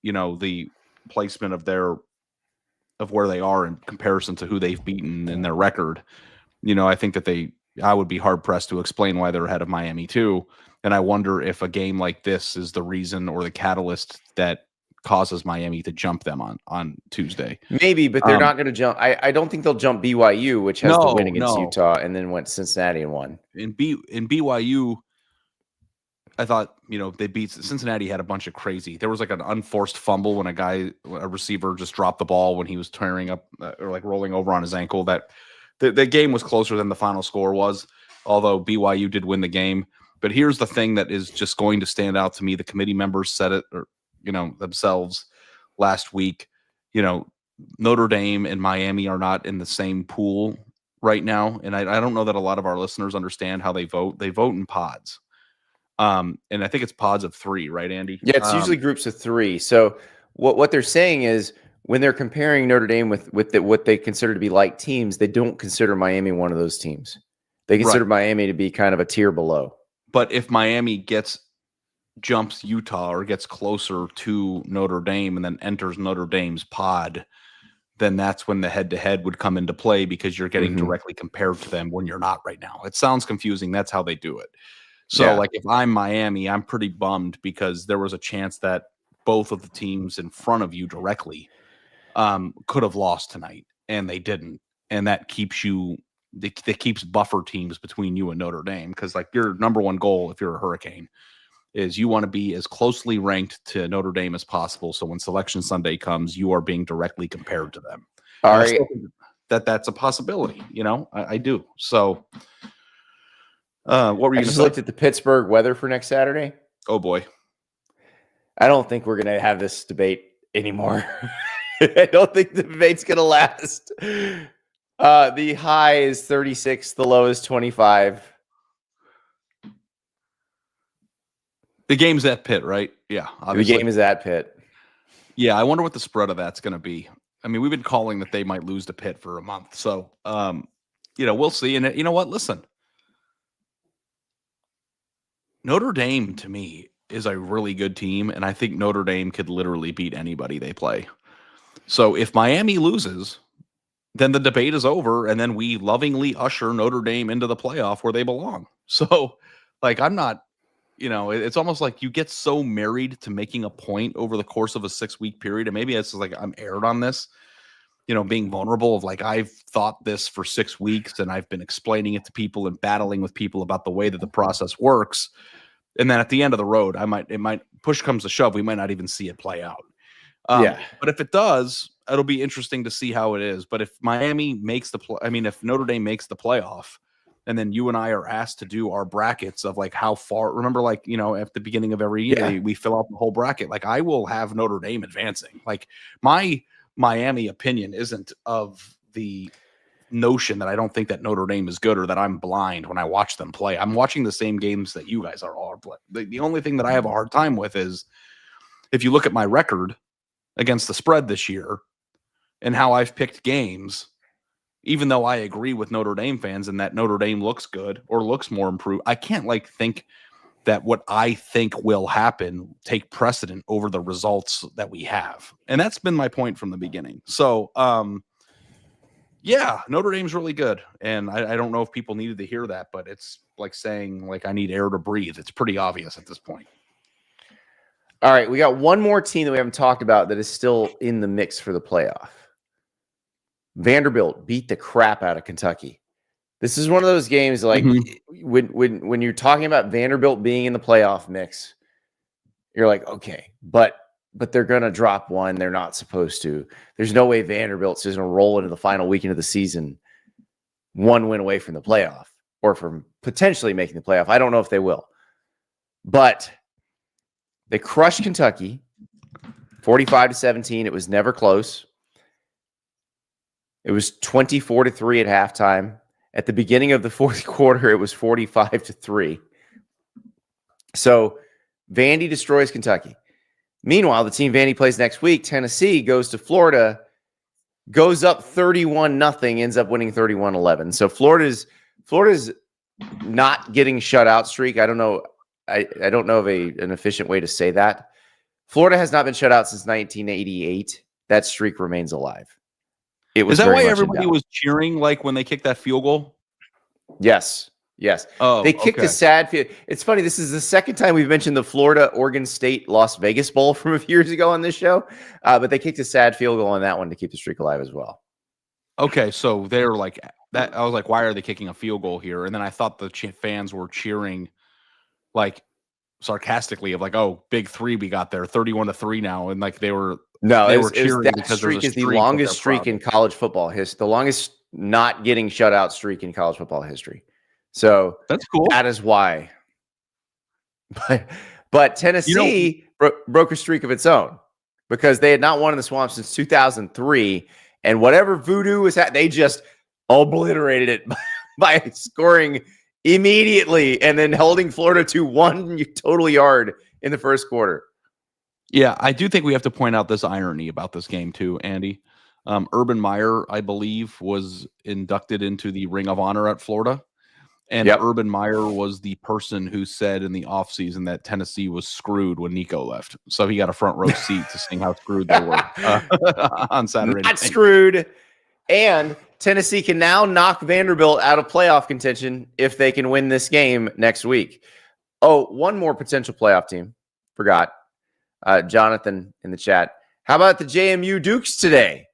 the placement of where they are in comparison to who they've beaten in their record, I think that I would be hard pressed to explain why they're ahead of Miami too. And I wonder if a game like this is the reason or the catalyst that causes Miami to jump them on Tuesday. Maybe, but they're not going to jump. I don't think they'll jump BYU, which has the win against Utah, and then went to Cincinnati and won. In BYU, I thought, they beat Cincinnati. Had a bunch of crazy. There was an unforced fumble when a receiver just dropped the ball when he was tearing up or rolling over on his ankle. That the game was closer than the final score was, although BYU did win the game. But here's the thing that is just going to stand out to me. The committee members said it, themselves last week. Notre Dame and Miami are not in the same pool right now. And I don't know that a lot of our listeners understand how they vote. They vote in pods. And I think it's pods of 3, right, Andy? Yeah, it's usually groups of 3. So what they're saying is when they're comparing Notre Dame with what they consider to be like teams, they don't consider Miami one of those teams. They consider Miami to be kind of a tier below. But if Miami jumps Utah or gets closer to Notre Dame and then enters Notre Dame's pod, then that's when the head-to-head would come into play, because you're getting directly compared to them when you're not right now. It sounds confusing. That's how they do it. So, if I'm Miami, I'm pretty bummed because there was a chance that both of the teams in front of you directly could have lost tonight, and they didn't. And that keeps that keeps buffer teams between you and Notre Dame, because your number one goal if you're a Hurricane is you want to be as closely ranked to Notre Dame as possible. So when Selection Sunday comes, you are being directly compared to them. All right. That's a possibility. I do. So what were you I just looked at the Pittsburgh weather for next Saturday. Oh boy. I don't think we're going to have this debate anymore. I don't think the debate's going to last. The high is 36. The low is 25. The game's at Pitt, right? Yeah, obviously. The game is at Pitt. Yeah, I wonder what the spread of that's going to be. I mean, we've been calling that they might lose to Pitt for a month. So, we'll see. And you know what? Listen, Notre Dame, to me, is a really good team. And I think Notre Dame could literally beat anybody they play. So if Miami loses, then the debate is over. And then we lovingly usher Notre Dame into the playoff where they belong. So, I'm not, it's almost like you get so married to making a point over the course of a 6-week period. And maybe it's just like I'm aired on this, being vulnerable of I've thought this for 6 weeks and I've been explaining it to people and battling with people about the way that the process works. And then at the end of the road, it might push comes to shove. We might not even see it play out. But if it does, it'll be interesting to see how it is. But if Miami makes if Notre Dame makes the playoff, and then you and I are asked to do our brackets of how far, remember, at the beginning of every year, we fill out the whole bracket. I will have Notre Dame advancing. My Miami opinion isn't of the notion that I don't think that Notre Dame is good or that I'm blind when I watch them play. I'm watching the same games that you guys are all playing. The only thing that I have a hard time with is if you look at my record against the spread this year and how I've picked games, even though I agree with Notre Dame fans and that Notre Dame looks good or looks more improved, I can't think that what I think will happen take precedent over the results that we have. And that's been my point from the beginning. So, Notre Dame's really good. And I don't know if people needed to hear that, but it's like saying I need air to breathe. It's pretty obvious at this point. All right, we got one more team that we haven't talked about that is still in the mix for the playoff. Vanderbilt beat the crap out of Kentucky. This is one of those games when you're talking about Vanderbilt being in the playoff mix, you're like, okay, but they're going to drop one. They're not supposed to. There's no way Vanderbilt's just going to roll into the final weekend of the season one win away from the playoff or from potentially making the playoff. I don't know if they will. But they crushed Kentucky 45-17. It was never close. It was 24-3 at halftime. At the beginning of the fourth quarter, it was 45-3. So Vandy destroys Kentucky. Meanwhile, the team Vandy plays next week, Tennessee, goes to Florida, goes up 31-0, ends up winning 31-11. So Florida's not getting shut out streak. I don't know. I don't know of an efficient way to say that. Florida has not been shut out since 1988. That streak remains alive. It was Is that why everybody was cheering when they kicked that field goal? Yes. Oh, they kicked a sad field. It's funny. This is the second time we've mentioned the Florida Oregon State Las Vegas Bowl from a few years ago on this show. But they kicked a sad field goal on that one to keep the streak alive as well. Okay, so they're like that. I was like, why are they kicking a field goal here? And then I thought the fans were cheering sarcastically of oh, big three we got there, 31-3 now, and they were cheering that because streak is the longest streak in college football history, the longest not getting shut out streak in college football history. So that's cool. That is why. But Tennessee broke a streak of its own because they had not won in the Swamp since 2003, and whatever voodoo was they just obliterated it by scoring immediately and then holding Florida to 1 total yard in the first quarter. Yeah, I do think we have to point out this irony about this game too, Andy. Urban Meyer, I believe, was inducted into the Ring of Honor at Florida. And Urban Meyer was the person who said in the offseason that Tennessee was screwed when Nico left. So he got a front row seat to seeing how screwed they were on Saturday night. Not screwed. And Tennessee can now knock Vanderbilt out of playoff contention if they can win this game next week. Oh, one more potential playoff team. Forgot. Jonathan in the chat. How about the JMU Dukes today?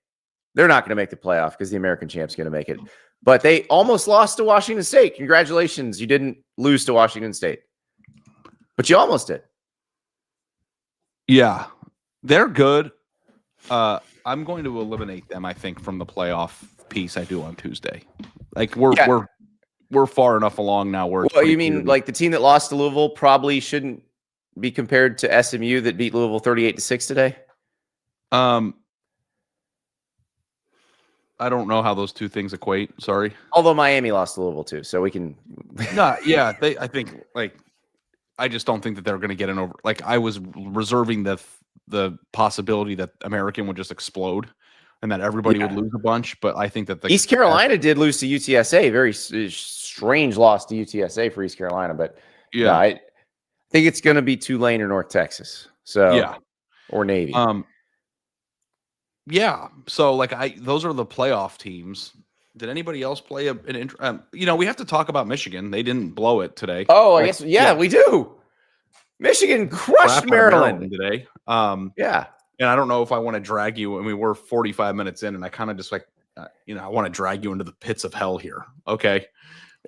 They're not going to make the playoff because the American champ's going to make it. But they almost lost to Washington State. Congratulations. You didn't lose to Washington State. But you almost did. Yeah. They're good. I'm going to eliminate them, I think, from the playoff piece I do on Tuesday. We're far enough along now where you mean the team that lost to Louisville probably shouldn't be compared to SMU that beat Louisville 38-6 today? I don't know how those two things equate. Sorry. Although Miami lost to Louisville too, so we can. No, yeah, I think I just don't think that they're going to get an over. Like I was reserving the possibility that American would just explode and that everybody would lose a bunch. But I think that East Carolina did lose to UTSA. Very strange loss to UTSA for East Carolina, but yeah, I think it's going to be Tulane or North Texas. So or Navy. Yeah. So those are the playoff teams. Did anybody else play we have to talk about Michigan. They didn't blow it today. Oh, I guess we do. Michigan crushed Maryland today. Yeah. And I don't know if I want to drag you. I mean, we're 45 minutes in, and I kind of just I want to drag you into the pits of hell here. Okay.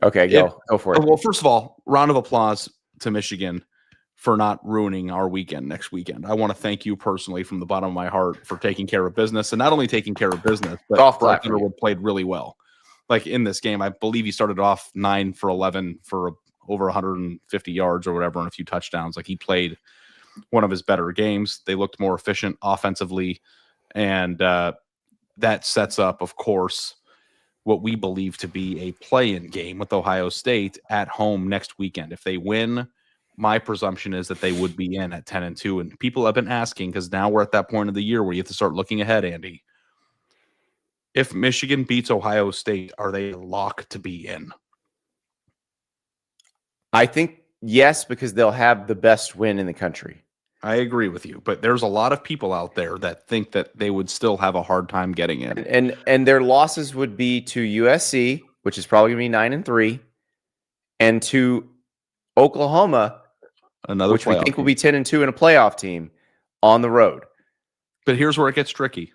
Okay, go for it. Well, first of all, round of applause to Michigan for not ruining our weekend next weekend. I want to thank you personally from the bottom of my heart for taking care of business, and not only taking care of business, but Brock Underwood played really well. Like in this game, I believe he started off 9 for 11 for over 150 yards or whatever and a few touchdowns. Like he played one of his better games. They looked more efficient offensively, and that sets up, of course, what we believe to be a play-in game with Ohio State at home next weekend. If they win, my presumption is that they would be in at 10-2. And people have been asking, because now we're at that point of the year where you have to start looking ahead, Andy. If Michigan beats Ohio State, are they locked to be in? I think yes, because they'll have the best win in the country. I agree with you, but there's a lot of people out there that think that they would still have a hard time getting in. And their losses would be to USC, which is probably going to be 9-3, and to Oklahoma, which we think will be 10-2 in a playoff team on the road. But here's where it gets tricky.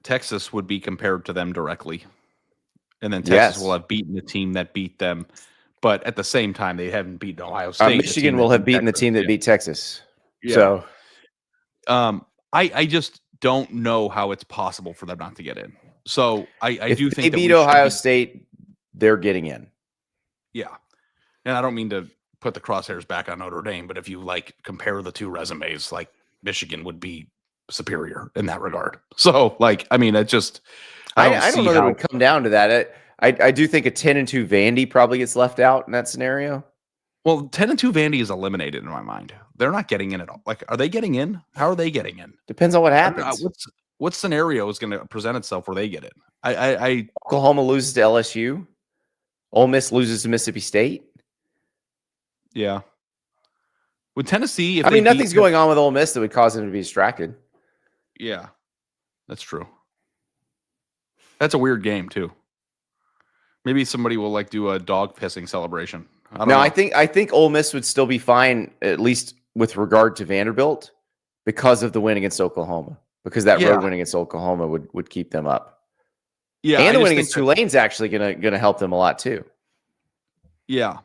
Texas would be compared to them directly. And then Texas will have beaten the team that beat them. But at the same time, they haven't beaten Ohio State. Michigan will have beaten the team that beat Texas. Yeah. So I just don't know how it's possible for them not to get in. So I do think they beat Ohio State, they're getting in. Yeah. And I don't mean to put the crosshairs back on Notre Dame, but if you compare the two resumes, Michigan would be superior in that regard. So it just I don't know that it would come down to that. I do think a 10-2 Vandy probably gets left out in that scenario. Well, 10-2 Vandy is eliminated in my mind. They're not getting in at all. Are they getting in? How are they getting in? Depends on what happens. What scenario is going to present itself where they get in? Oklahoma loses to LSU. Ole Miss loses to Mississippi State. Yeah. With Tennessee, nothing's going on with Ole Miss that would cause them to be distracted. Yeah, that's true. That's a weird game too. Maybe somebody will do a dog pissing celebration. I don't know. I think Ole Miss would still be fine, at least with regard to Vanderbilt, because of the win against Oklahoma. Because that road win against Oklahoma would keep them up. Yeah, and the win against Tulane's actually gonna help them a lot too. Yeah,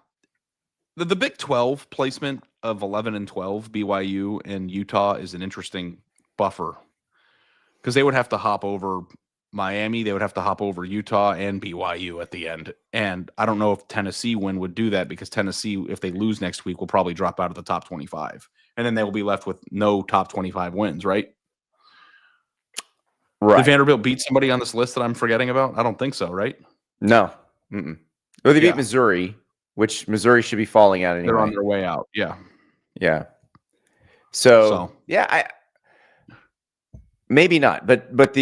the Big 12 placement of 11 and 12, BYU and Utah, is an interesting buffer because they would have to hop over Miami, they would have to hop over Utah and BYU at the end. And I don't know if Tennessee would do that, because Tennessee, if they lose next week, will probably drop out of the top 25. And then they will be left with no top 25 wins, right? Right. Did Vanderbilt beat somebody on this list that I'm forgetting about? I don't think so, right? No. Well, they beat Missouri, which Missouri should be falling out anyway. They're on their way out. Yeah. Yeah. So yeah, maybe not, but with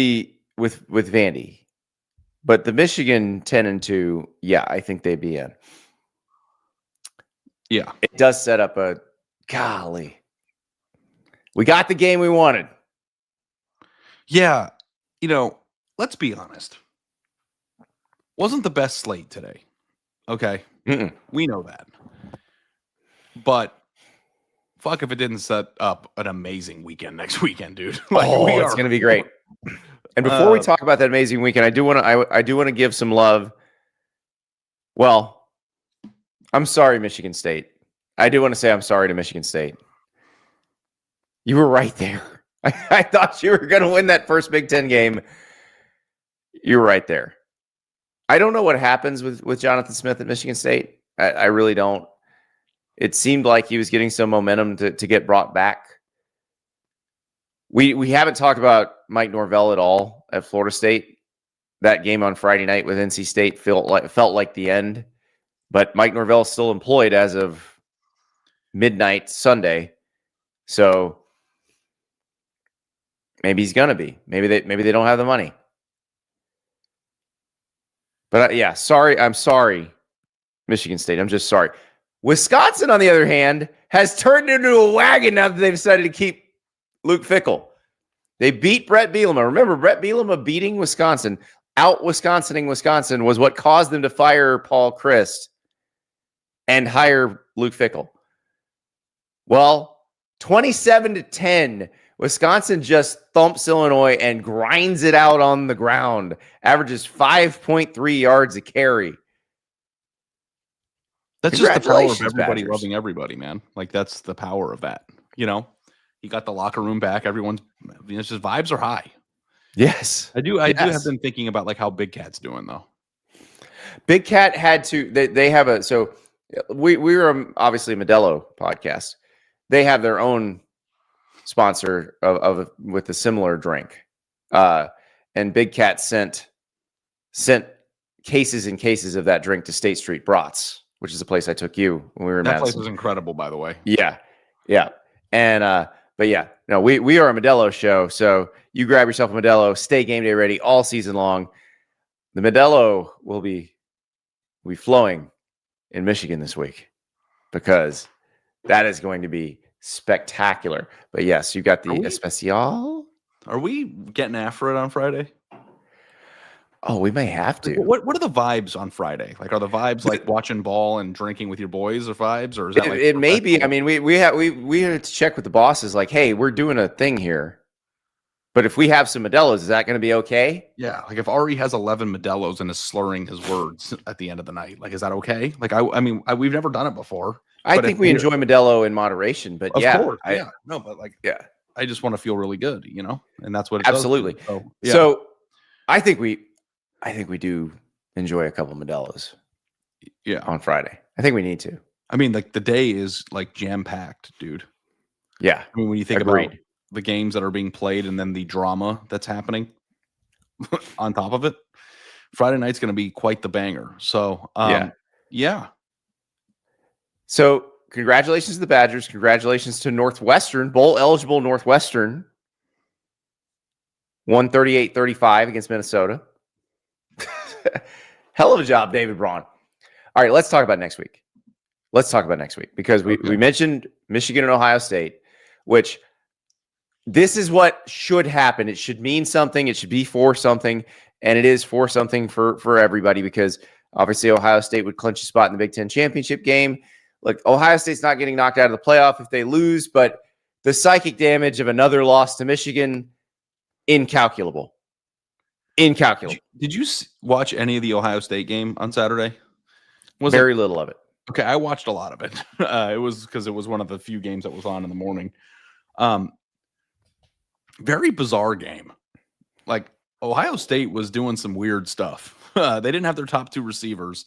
Vandy, but the Michigan 10-2, yeah, I think they'd be in. Yeah, it does set up a golly. We got the game we wanted. Yeah, let's be honest. Wasn't the best slate today. Okay, we know that, but fuck if it didn't set up an amazing weekend next weekend, dude. It's gonna be great. And before we talk about that amazing weekend, I do want to give some love. Well, I'm sorry, Michigan State. I do want to say I'm sorry to Michigan State. You were right there. I thought you were going to win that first Big Ten game. You were right there. I don't know what happens with Jonathan Smith at Michigan State. I really don't. It seemed like he was getting some momentum to get brought back. We haven't talked about Mike Norvell at all at Florida State. That game on Friday night with NC State felt like the end, but Mike Norvell is still employed as of midnight Sunday, so maybe he's gonna be. Maybe they don't have the money. But yeah, I'm sorry, Michigan State. I'm just sorry. Wisconsin, on the other hand, has turned into a wagon now that they've decided to keep Luke Fickell. They beat Brett Bielema. Remember, Brett Bielema beating Wisconsin, out-Wisconsining Wisconsin, was what caused them to fire Paul Chryst and hire Luke Fickell. Well, 27-10, Wisconsin just thumps Illinois and grinds it out on the ground, averages 5.3 yards a carry. That's just the power of everybody Badgers. loving everybody, man. Like, that's the power of that. You know, you got the locker room back. Everyone's, it's just vibes are high. Yes. I do have been thinking about like how Big Cat's doing though. Big Cat had to, they have a, so we were obviously a Modelo podcast. They have their own sponsor of with a similar drink. And Big Cat sent cases and cases of that drink to State Street Brats, which is the place I took you when we were in That Madison. place was incredible, by the way. Yeah. And but yeah, no, we are a Modelo show, so you grab yourself a Modelo, stay game day ready all season long. The Modelo will be flowing in Michigan this week because that is going to be spectacular. But yes, you got the Especial. Are we getting after it on Friday? Oh, we may have to. What are the vibes on Friday? Like, are the vibes like watching ball and drinking with your boys or vibes, or is that like it may be? I mean, we have to check with the bosses. Like, hey, we're doing a thing here, but if we have some Modelos, is that going to be okay? Yeah, like if Ari has 11 Modelos and is slurring his words at the end of the night, like, is that okay? Like, I mean, we've never done it before. I think we enjoy Modelo in moderation, but of course, yeah, no, but like, yeah, I just want to feel really good, you know, and that's what it absolutely. Does. So, yeah. So, I think we do enjoy a couple Modelos. Yeah, on Friday. I think we need to. I mean, like the day is like jam packed, dude. Yeah, I mean, when you think about the games that are being played and then the drama that's happening on top of it, Friday night's going to be quite the banger. So, yeah. So, congratulations to the Badgers. Congratulations to Northwestern, bowl eligible Northwestern. 138-35 against Minnesota. Hell of a job, David Braun. All right, let's talk about next week. Because we mentioned Michigan and Ohio State, which this is what should happen. It should mean something. It should be for something, and it is for something for everybody because obviously Ohio State would clinch a spot in the Big Ten championship game. Look, Ohio State's not getting knocked out of the playoff if they lose, but the psychic damage of another loss to Michigan, incalculable. Did you watch any of the Ohio State game on Saturday? Very little of it. Okay, I watched a lot of it. It was because it was one of the few games that was on in the morning. Very bizarre game. Like Ohio State was doing some weird stuff. They didn't have their top two receivers,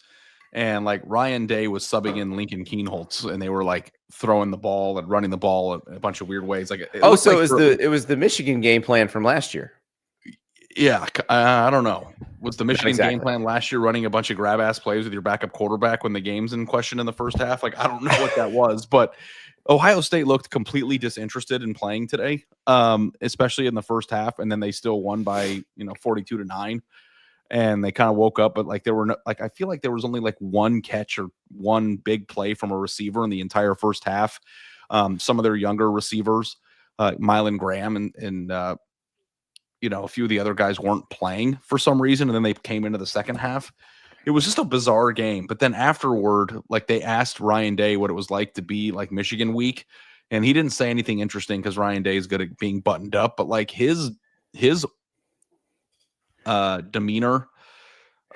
and like Ryan Day was subbing in Lincoln Keenholz, and they were like throwing the ball and running the ball in a bunch of weird ways. Like it was the Michigan game plan from last year. Yeah, I don't know. Was the Michigan game plan last year running a bunch of grab-ass plays with your backup quarterback when the game's in question in the first half? Like, I don't know what that was, but Ohio State looked completely disinterested in playing today, especially in the first half, and then they still won by 42-9, and they kind of woke up. But like there were I feel like there was only like one catch or one big play from a receiver in the entire first half. Some of their younger receivers, Mylan Graham and a few of the other guys weren't playing for some reason, and then they came into the second half. It was just a bizarre game. But then afterward, like they asked Ryan Day what it was like to be like Michigan week, and he didn't say anything interesting because Ryan Day is good at being buttoned up. But like his demeanor,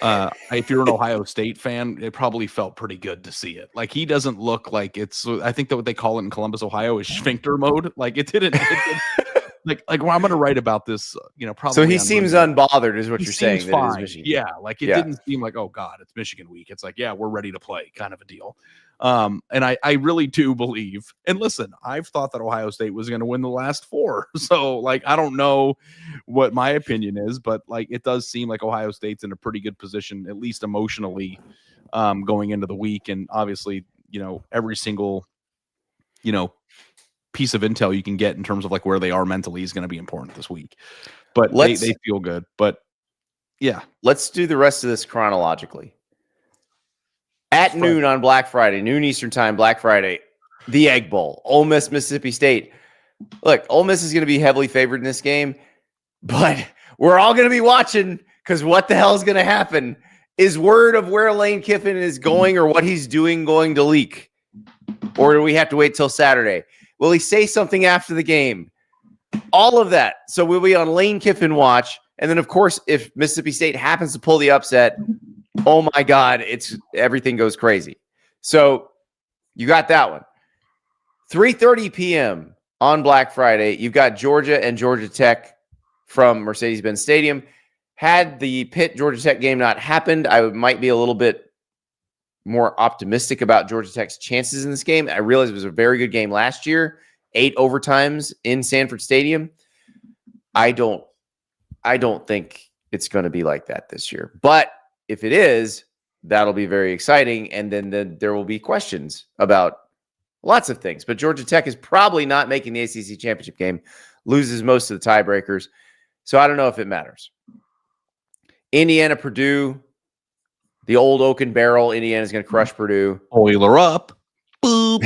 if you're an Ohio State fan, it probably felt pretty good to see it. Like he doesn't look like it's. I think that what they call it in Columbus, Ohio, is sphincter mode. Like it didn't. Like well, I'm going to write about this, probably. So he seems unbothered, is what you're saying. Fine. Yeah, like it didn't seem like, oh God, it's Michigan week. It's like, yeah, we're ready to play, kind of a deal. And I really do believe, and listen, I've thought that Ohio State was going to win the last 4. So like, I don't know what my opinion is, but like, it does seem like Ohio State's in a pretty good position, at least emotionally, going into the week. And obviously, every single, piece of intel you can get in terms of like where they are mentally is going to be important this week, but they feel good. But yeah, let's do the rest of this chronologically. At noon on Black Friday, noon Eastern time, Black Friday, the Egg Bowl, Ole Miss, Mississippi State. Look, Ole Miss is going to be heavily favored in this game, but we're all going to be watching because what the hell is going to happen? Is word of where Lane Kiffin is going or what he's doing going to leak? Or do we have to wait till Saturday? Will he say something after the game? All of that. So we'll be on Lane Kiffin watch. And then, of course, if Mississippi State happens to pull the upset, oh my God, everything goes crazy. So you got that one. 3:30 p.m. on Black Friday, you've got Georgia and Georgia Tech from Mercedes-Benz Stadium. Had the Pitt-Georgia Tech game not happened, I might be a little bit more optimistic about Georgia Tech's chances in this game. I realized it was a very good game last year, 8 overtimes in Sanford Stadium. I don't think it's going to be like that this year. But if it is, that'll be very exciting. And then there will be questions about lots of things. But Georgia Tech is probably not making the ACC championship game, loses most of the tiebreakers. So I don't know if it matters. Indiana, Purdue, the old Oaken Barrel. Indiana's going to crush Purdue. Oiler up. Boop.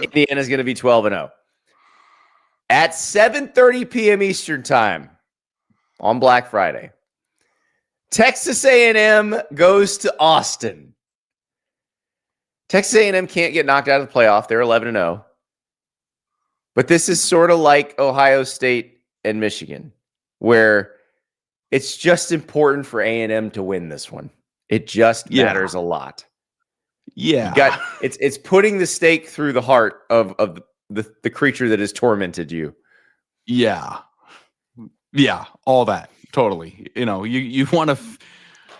Indiana's going to be 12-0. At 7:30 p.m. Eastern time on Black Friday, Texas A&M goes to Austin. Texas A&M can't get knocked out of the playoff. They're 11-0. But this is sort of like Ohio State and Michigan, where it's just important for A&M to win this one. It just matters a lot. Yeah. It's putting the stake through the heart of the creature that has tormented you. Yeah. Yeah. All that. Totally. You want to,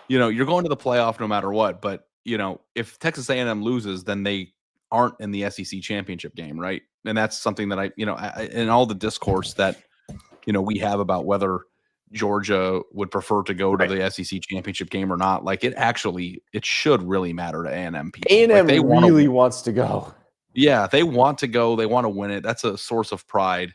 you're going to the playoff no matter what, but if Texas A&M loses, then they aren't in the SEC championship game. Right. And that's something that in all the discourse that, we have about whether Georgia would prefer to go to the SEC championship game or not. Like it should really matter to A&M people. A&M really wants to go. Yeah, they want to go. They want to win it. That's a source of pride.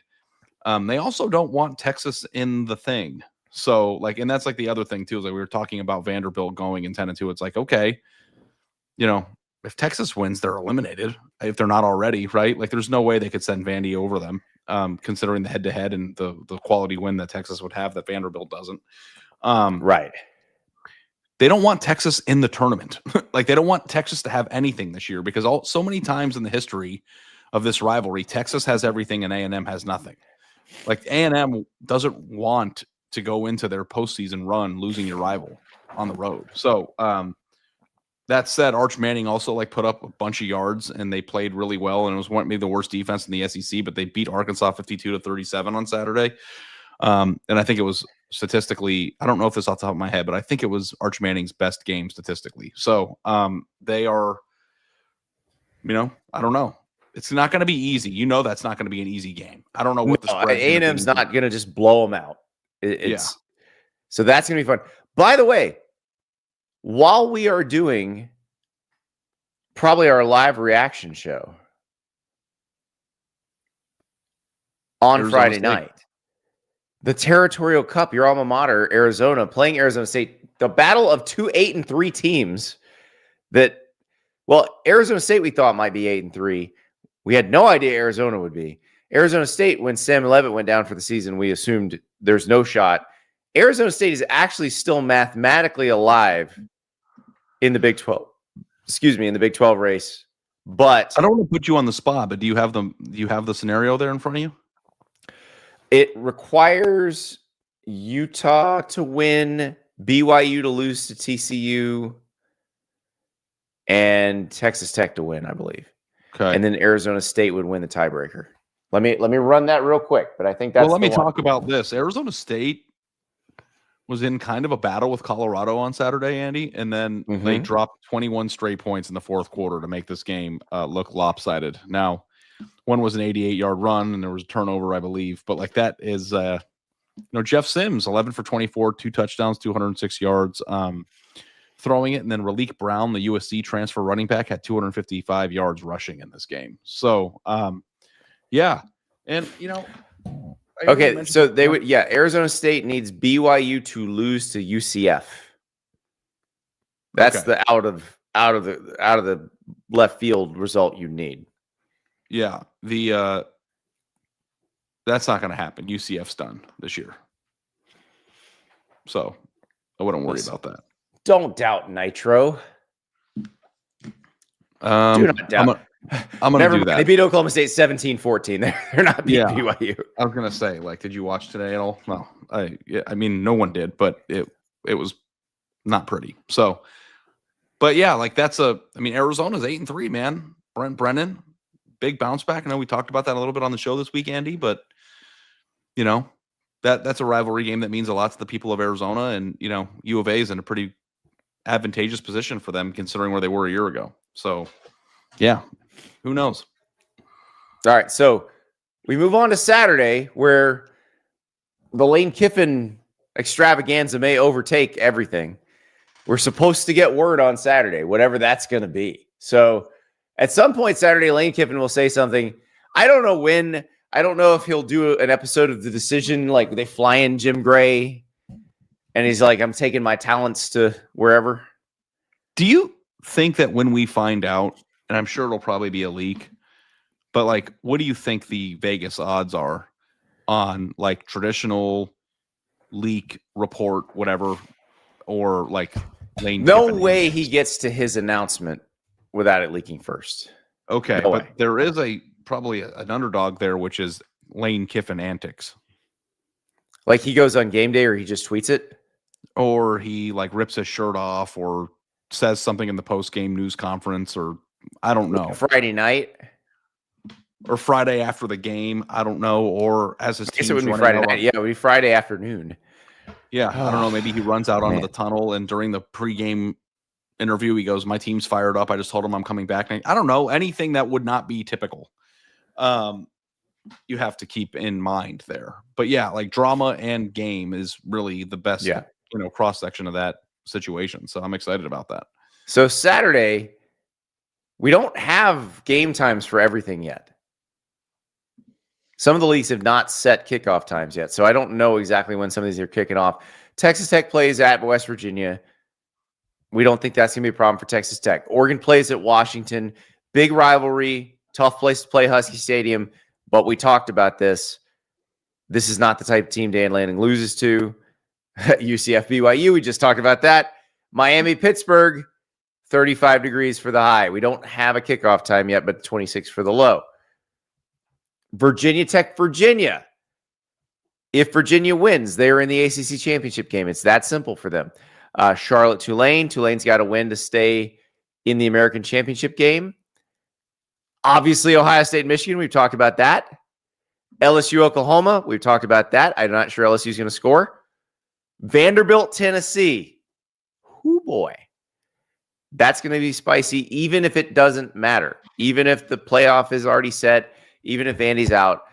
They also don't want Texas in the thing. So and that's like the other thing too, is like we were talking about Vanderbilt going in 10-2. It's like, okay, if Texas wins, they're eliminated if they're not already, right? Like there's no way they could send Vandy over them. Considering the head-to-head and the quality win that Texas would have that Vanderbilt doesn't. Right. They don't want Texas in the tournament. Like they don't want Texas to have anything this year because so many times in the history of this rivalry, Texas has everything and A&M has nothing. Like A&M doesn't want to go into their postseason run losing your rival on the road. So that said, Arch Manning also put up a bunch of yards and they played really well. And it was maybe the worst defense in the SEC, but they beat Arkansas 52-37 on Saturday. And I think it was statistically, I don't know if it's off the top of my head, but I think it was Arch Manning's best game statistically. So they are, I don't know. It's not going to be easy. That's not going to be an easy game. I don't know what the spread is. A&M's not going to just blow them out. So that's going to be fun. By the way, while we are doing probably our live reaction show on Friday night, the Territorial Cup, your alma mater, Arizona, playing Arizona State, the battle of 2 8-3 teams Arizona State we thought might be 8-3. We had no idea Arizona would be. Arizona State, when Sam Leavitt went down for the season, we assumed there's no shot. Arizona State is actually still mathematically alive in the Big 12. In the Big 12 race. But I don't want to put you on the spot, but do you have the scenario there in front of you? It requires Utah to win, BYU to lose to TCU, and Texas Tech to win, I believe. Okay. And then Arizona State would win the tiebreaker. Let me run that real quick, but I think that's let me talk about this. Arizona State was in kind of a battle with Colorado on Saturday, Andy, and then they dropped 21 straight points in the fourth quarter to make this game look lopsided. Now, one was an 88-yard run, and there was a turnover, I believe. But like that is, Jeff Sims, 11 for 24, 2 touchdowns, 206 yards, throwing it, and then Raleek Brown, the USC transfer running back, had 255 yards rushing in this game. So, yeah, and Okay, so they would, Arizona State needs BYU to lose to UCF. That's the out of the left field result you need. Yeah, that's not going to happen. UCF's done this year, so I wouldn't worry about that. Don't doubt Nitro. Do not doubt. I'm going to do that. They beat Oklahoma State 17-14. They're not beating BYU. I was going to say, did you watch today at all? No. I mean, no one did, but it was not pretty. So, but yeah, Arizona's 8-3, man. Brent Brennan, big bounce back. I know we talked about that a little bit on the show this week, Andy, but that's a rivalry game that means a lot to the people of Arizona, and U of A is in a pretty advantageous position for them considering where they were a year ago. So, yeah. Who knows? All right, so we move on to Saturday, where the Lane Kiffin extravaganza may overtake everything. We're supposed to get word on Saturday, whatever that's going to be. So at some point Saturday, Lane Kiffin will say something. I don't know when. I don't know if he'll do an episode of The Decision, like they fly in Jim Gray, and he's like, I'm taking my talents to wherever. Do you think that when we find out, and I'm sure it'll probably be a leak, but what do you think the Vegas odds are on traditional leak report, whatever, or Lane? No way he gets to his announcement without it leaking first. Okay, but there is probably an underdog there, which is Lane Kiffin antics. Like he goes on game day, or he just tweets it, or he rips his shirt off, or says something in the post game news conference, or I don't know. Friday night or Friday after the game. I don't know. Or as his team, it would be Friday night. Yeah, it would be Friday afternoon. Yeah, I don't know. Maybe he runs out onto the tunnel, and during the pregame interview, he goes, "My team's fired up. I just told him I'm coming back." I don't know. Anything that would not be typical. You have to keep in mind there. But yeah, drama and game is really the best, cross section of that situation. So I'm excited about that. So Saturday, we don't have game times for everything yet. Some of the leagues have not set kickoff times yet, so I don't know exactly when some of these are kicking off. Texas Tech plays at West Virginia. We don't think that's going to be a problem for Texas Tech. Oregon plays at Washington. Big rivalry, tough place to play, Husky Stadium, but we talked about this. This is not the type of team Dan Lanning loses to. UCF BYU, we just talked about that. Miami Pittsburgh, 35 degrees for the high. We don't have a kickoff time yet, but 26 for the low. Virginia Tech, Virginia. If Virginia wins, they are in the ACC championship game. It's that simple for them. Charlotte, Tulane. Tulane's got to win to stay in the American championship game. Obviously, Ohio State, Michigan. We've talked about that. LSU, Oklahoma. We've talked about that. I'm not sure LSU is going to score. Vanderbilt, Tennessee. Oh boy. That's going to be spicy, even if it doesn't matter. Even if the playoff is already set, even if Andy's out,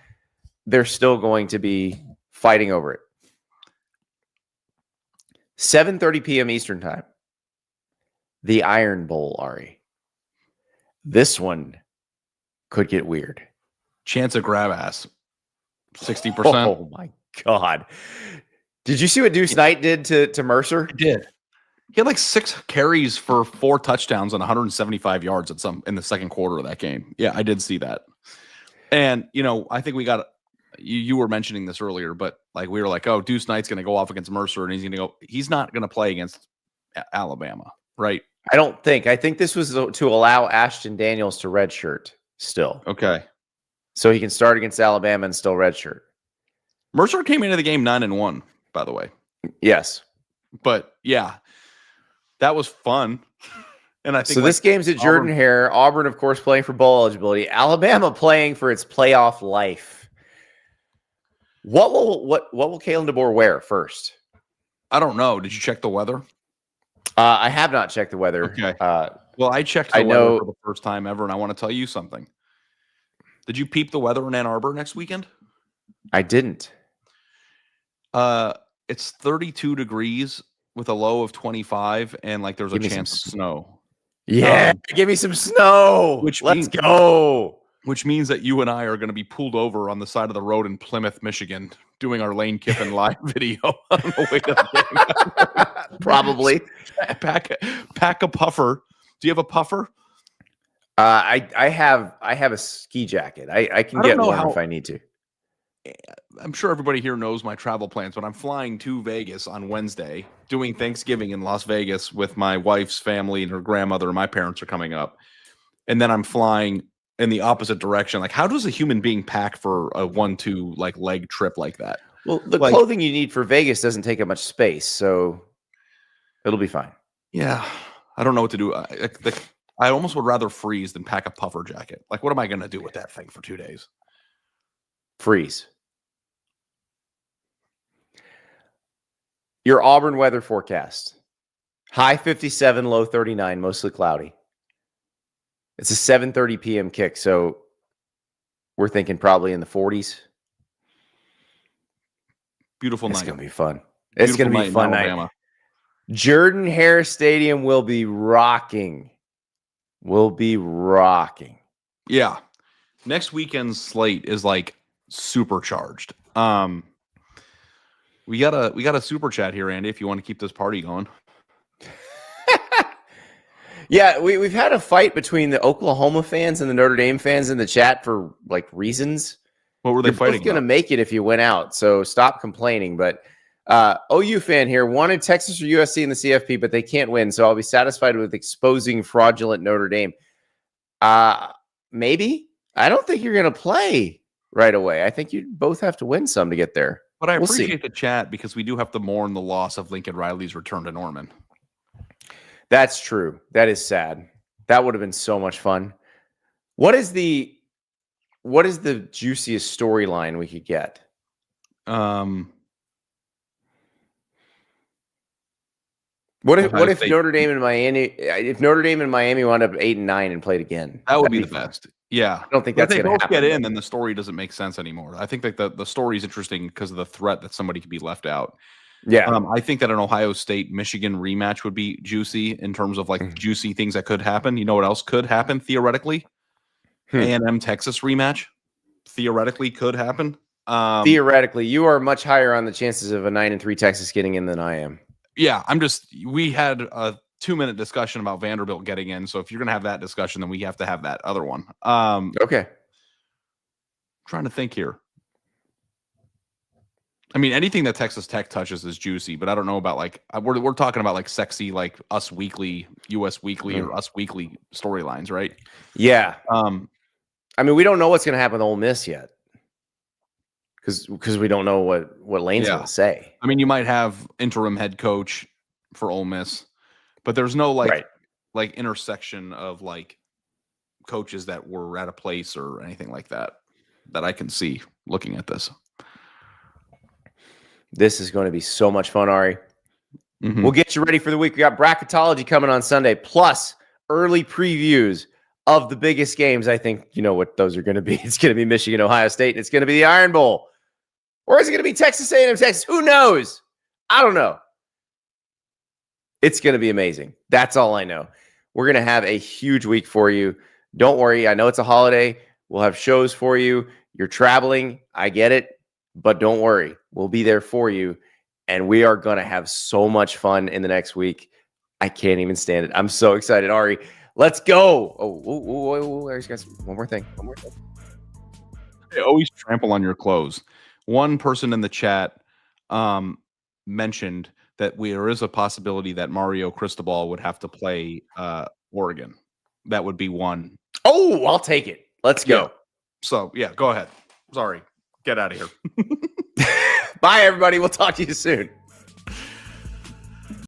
they're still going to be fighting over it. 7:30 p.m. Eastern time. The Iron Bowl, Ari. This one could get weird. Chance of grab ass. 60%. Oh my God. Did you see what Deuce Knight did to Mercer? He did. He had 6 carries for 4 touchdowns and 175 yards in the second quarter of that game. Yeah, I did see that. And, I think we got, you were mentioning this earlier, but we were oh, Deuce Knight's going to go off against Mercer and he's not going to play against Alabama, right? I think this was to allow Ashton Daniels to redshirt still. Okay. So he can start against Alabama and still redshirt. Mercer came into the game 9-1, by the way. Yes. But yeah, that was fun. And I think so. This game's at Jordan Hare. Auburn, of course, playing for bowl eligibility. Alabama playing for its playoff life. What will Kalen DeBoer wear first? I don't know. Did you check the weather? I have not checked the weather. Okay. Well, I checked the weather for the first time ever, and I want to tell you something. Did you peep the weather in Ann Arbor next weekend? I didn't. It's 32 degrees with a low of 25, and like there's a chance of snow. Yeah, give me some snow. Let's go. Which means that you and I are going to be pulled over on the side of the road in Plymouth, Michigan, doing our Lane Kiffin live video on the way to the game. Probably. Pack a puffer. Do you have a puffer? I have a ski jacket. I can get one if I need to. I'm sure everybody here knows my travel plans, but I'm flying to Vegas on Wednesday, doing Thanksgiving in Las Vegas with my wife's family and her grandmother, and my parents are coming up. And then I'm flying in the opposite direction. Like, how does a human being pack for a 1-2 like leg trip like that? Well, the clothing you need for Vegas doesn't take up much space, so it'll be fine. Yeah, I don't know what to do. I almost would rather freeze than pack a puffer jacket. Like, what am I going to do with that thing for 2 days? Freeze. Your Auburn weather forecast. High 57, low 39, mostly cloudy. It's a 7:30 p.m. kick, so we're thinking probably in the 40s. Beautiful night. It's going to be fun. It's going to be a fun night. Jordan-Hare Stadium will be rocking. Yeah. Next weekend's slate is like supercharged. We got a super chat here, Andy, if you want to keep this party going. Yeah, we've had a fight between the Oklahoma fans and the Notre Dame fans in the chat for like reasons. What were they fighting? You're going to make it if you went out, so stop complaining. But OU fan here wanted Texas or USC in the CFP, but they can't win, so I'll be satisfied with exposing fraudulent Notre Dame. Maybe. I don't think you're going to play right away. I think you both have to win some to get there. But I appreciate the chat because we do have to mourn the loss of Lincoln Riley's return to Norman. That's true. That is sad. That would have been so much fun. What is the juiciest storyline we could get? What if Notre Dame and Miami wound up 8-9 and played again? That would be the best. Yeah. I don't think that's going to happen. If they both get in, then the story doesn't make sense anymore. I think that the story is interesting because of the threat that somebody could be left out. Yeah. I think that an Ohio State-Michigan rematch would be juicy in terms of like juicy things that could happen. You know what else could happen theoretically? A&M Texas rematch theoretically could happen. Theoretically, you are much higher on the chances of a 9-3 Texas getting in than I am. Yeah, we had a 2-minute discussion about Vanderbilt getting in. So if you're going to have that discussion, then we have to have that other one. Okay. Trying to think here. I mean, anything that Texas Tech touches is juicy, but I don't know about like we're talking about like sexy like Us Weekly, US Weekly, or Us Weekly storylines, right? Yeah. I mean, we don't know what's going to happen with Ole Miss yet, because we don't know what Lane's going to say. I mean, you might have interim head coach for Ole Miss, but there's no like intersection of like coaches that were at a place or anything like that I can see looking at this. This is going to be so much fun, Ari. We'll get you ready for the week. We got bracketology coming on Sunday, plus early previews of the biggest games. I think you know what those are going to be. It's going to be Michigan, Ohio State, and it's going to be the Iron Bowl. Or is it going to be Texas A&M, Texas? Who knows? I don't know. It's going to be amazing. That's all I know. We're going to have a huge week for you. Don't worry. I know it's a holiday. We'll have shows for you. You're traveling. I get it. But don't worry, we'll be there for you, and we are going to have so much fun in the next week. I can't even stand it. I'm so excited. Ari, let's go. Ari's got one more thing. Hey, always trample on your clothes. One person in the chat mentioned that there is a possibility that Mario Cristobal would have to play Oregon. That would be one. Oh, I'll take it. Let's go. Yeah. So, yeah, go ahead. Sorry. Get out of here. Bye, everybody. We'll talk to you soon.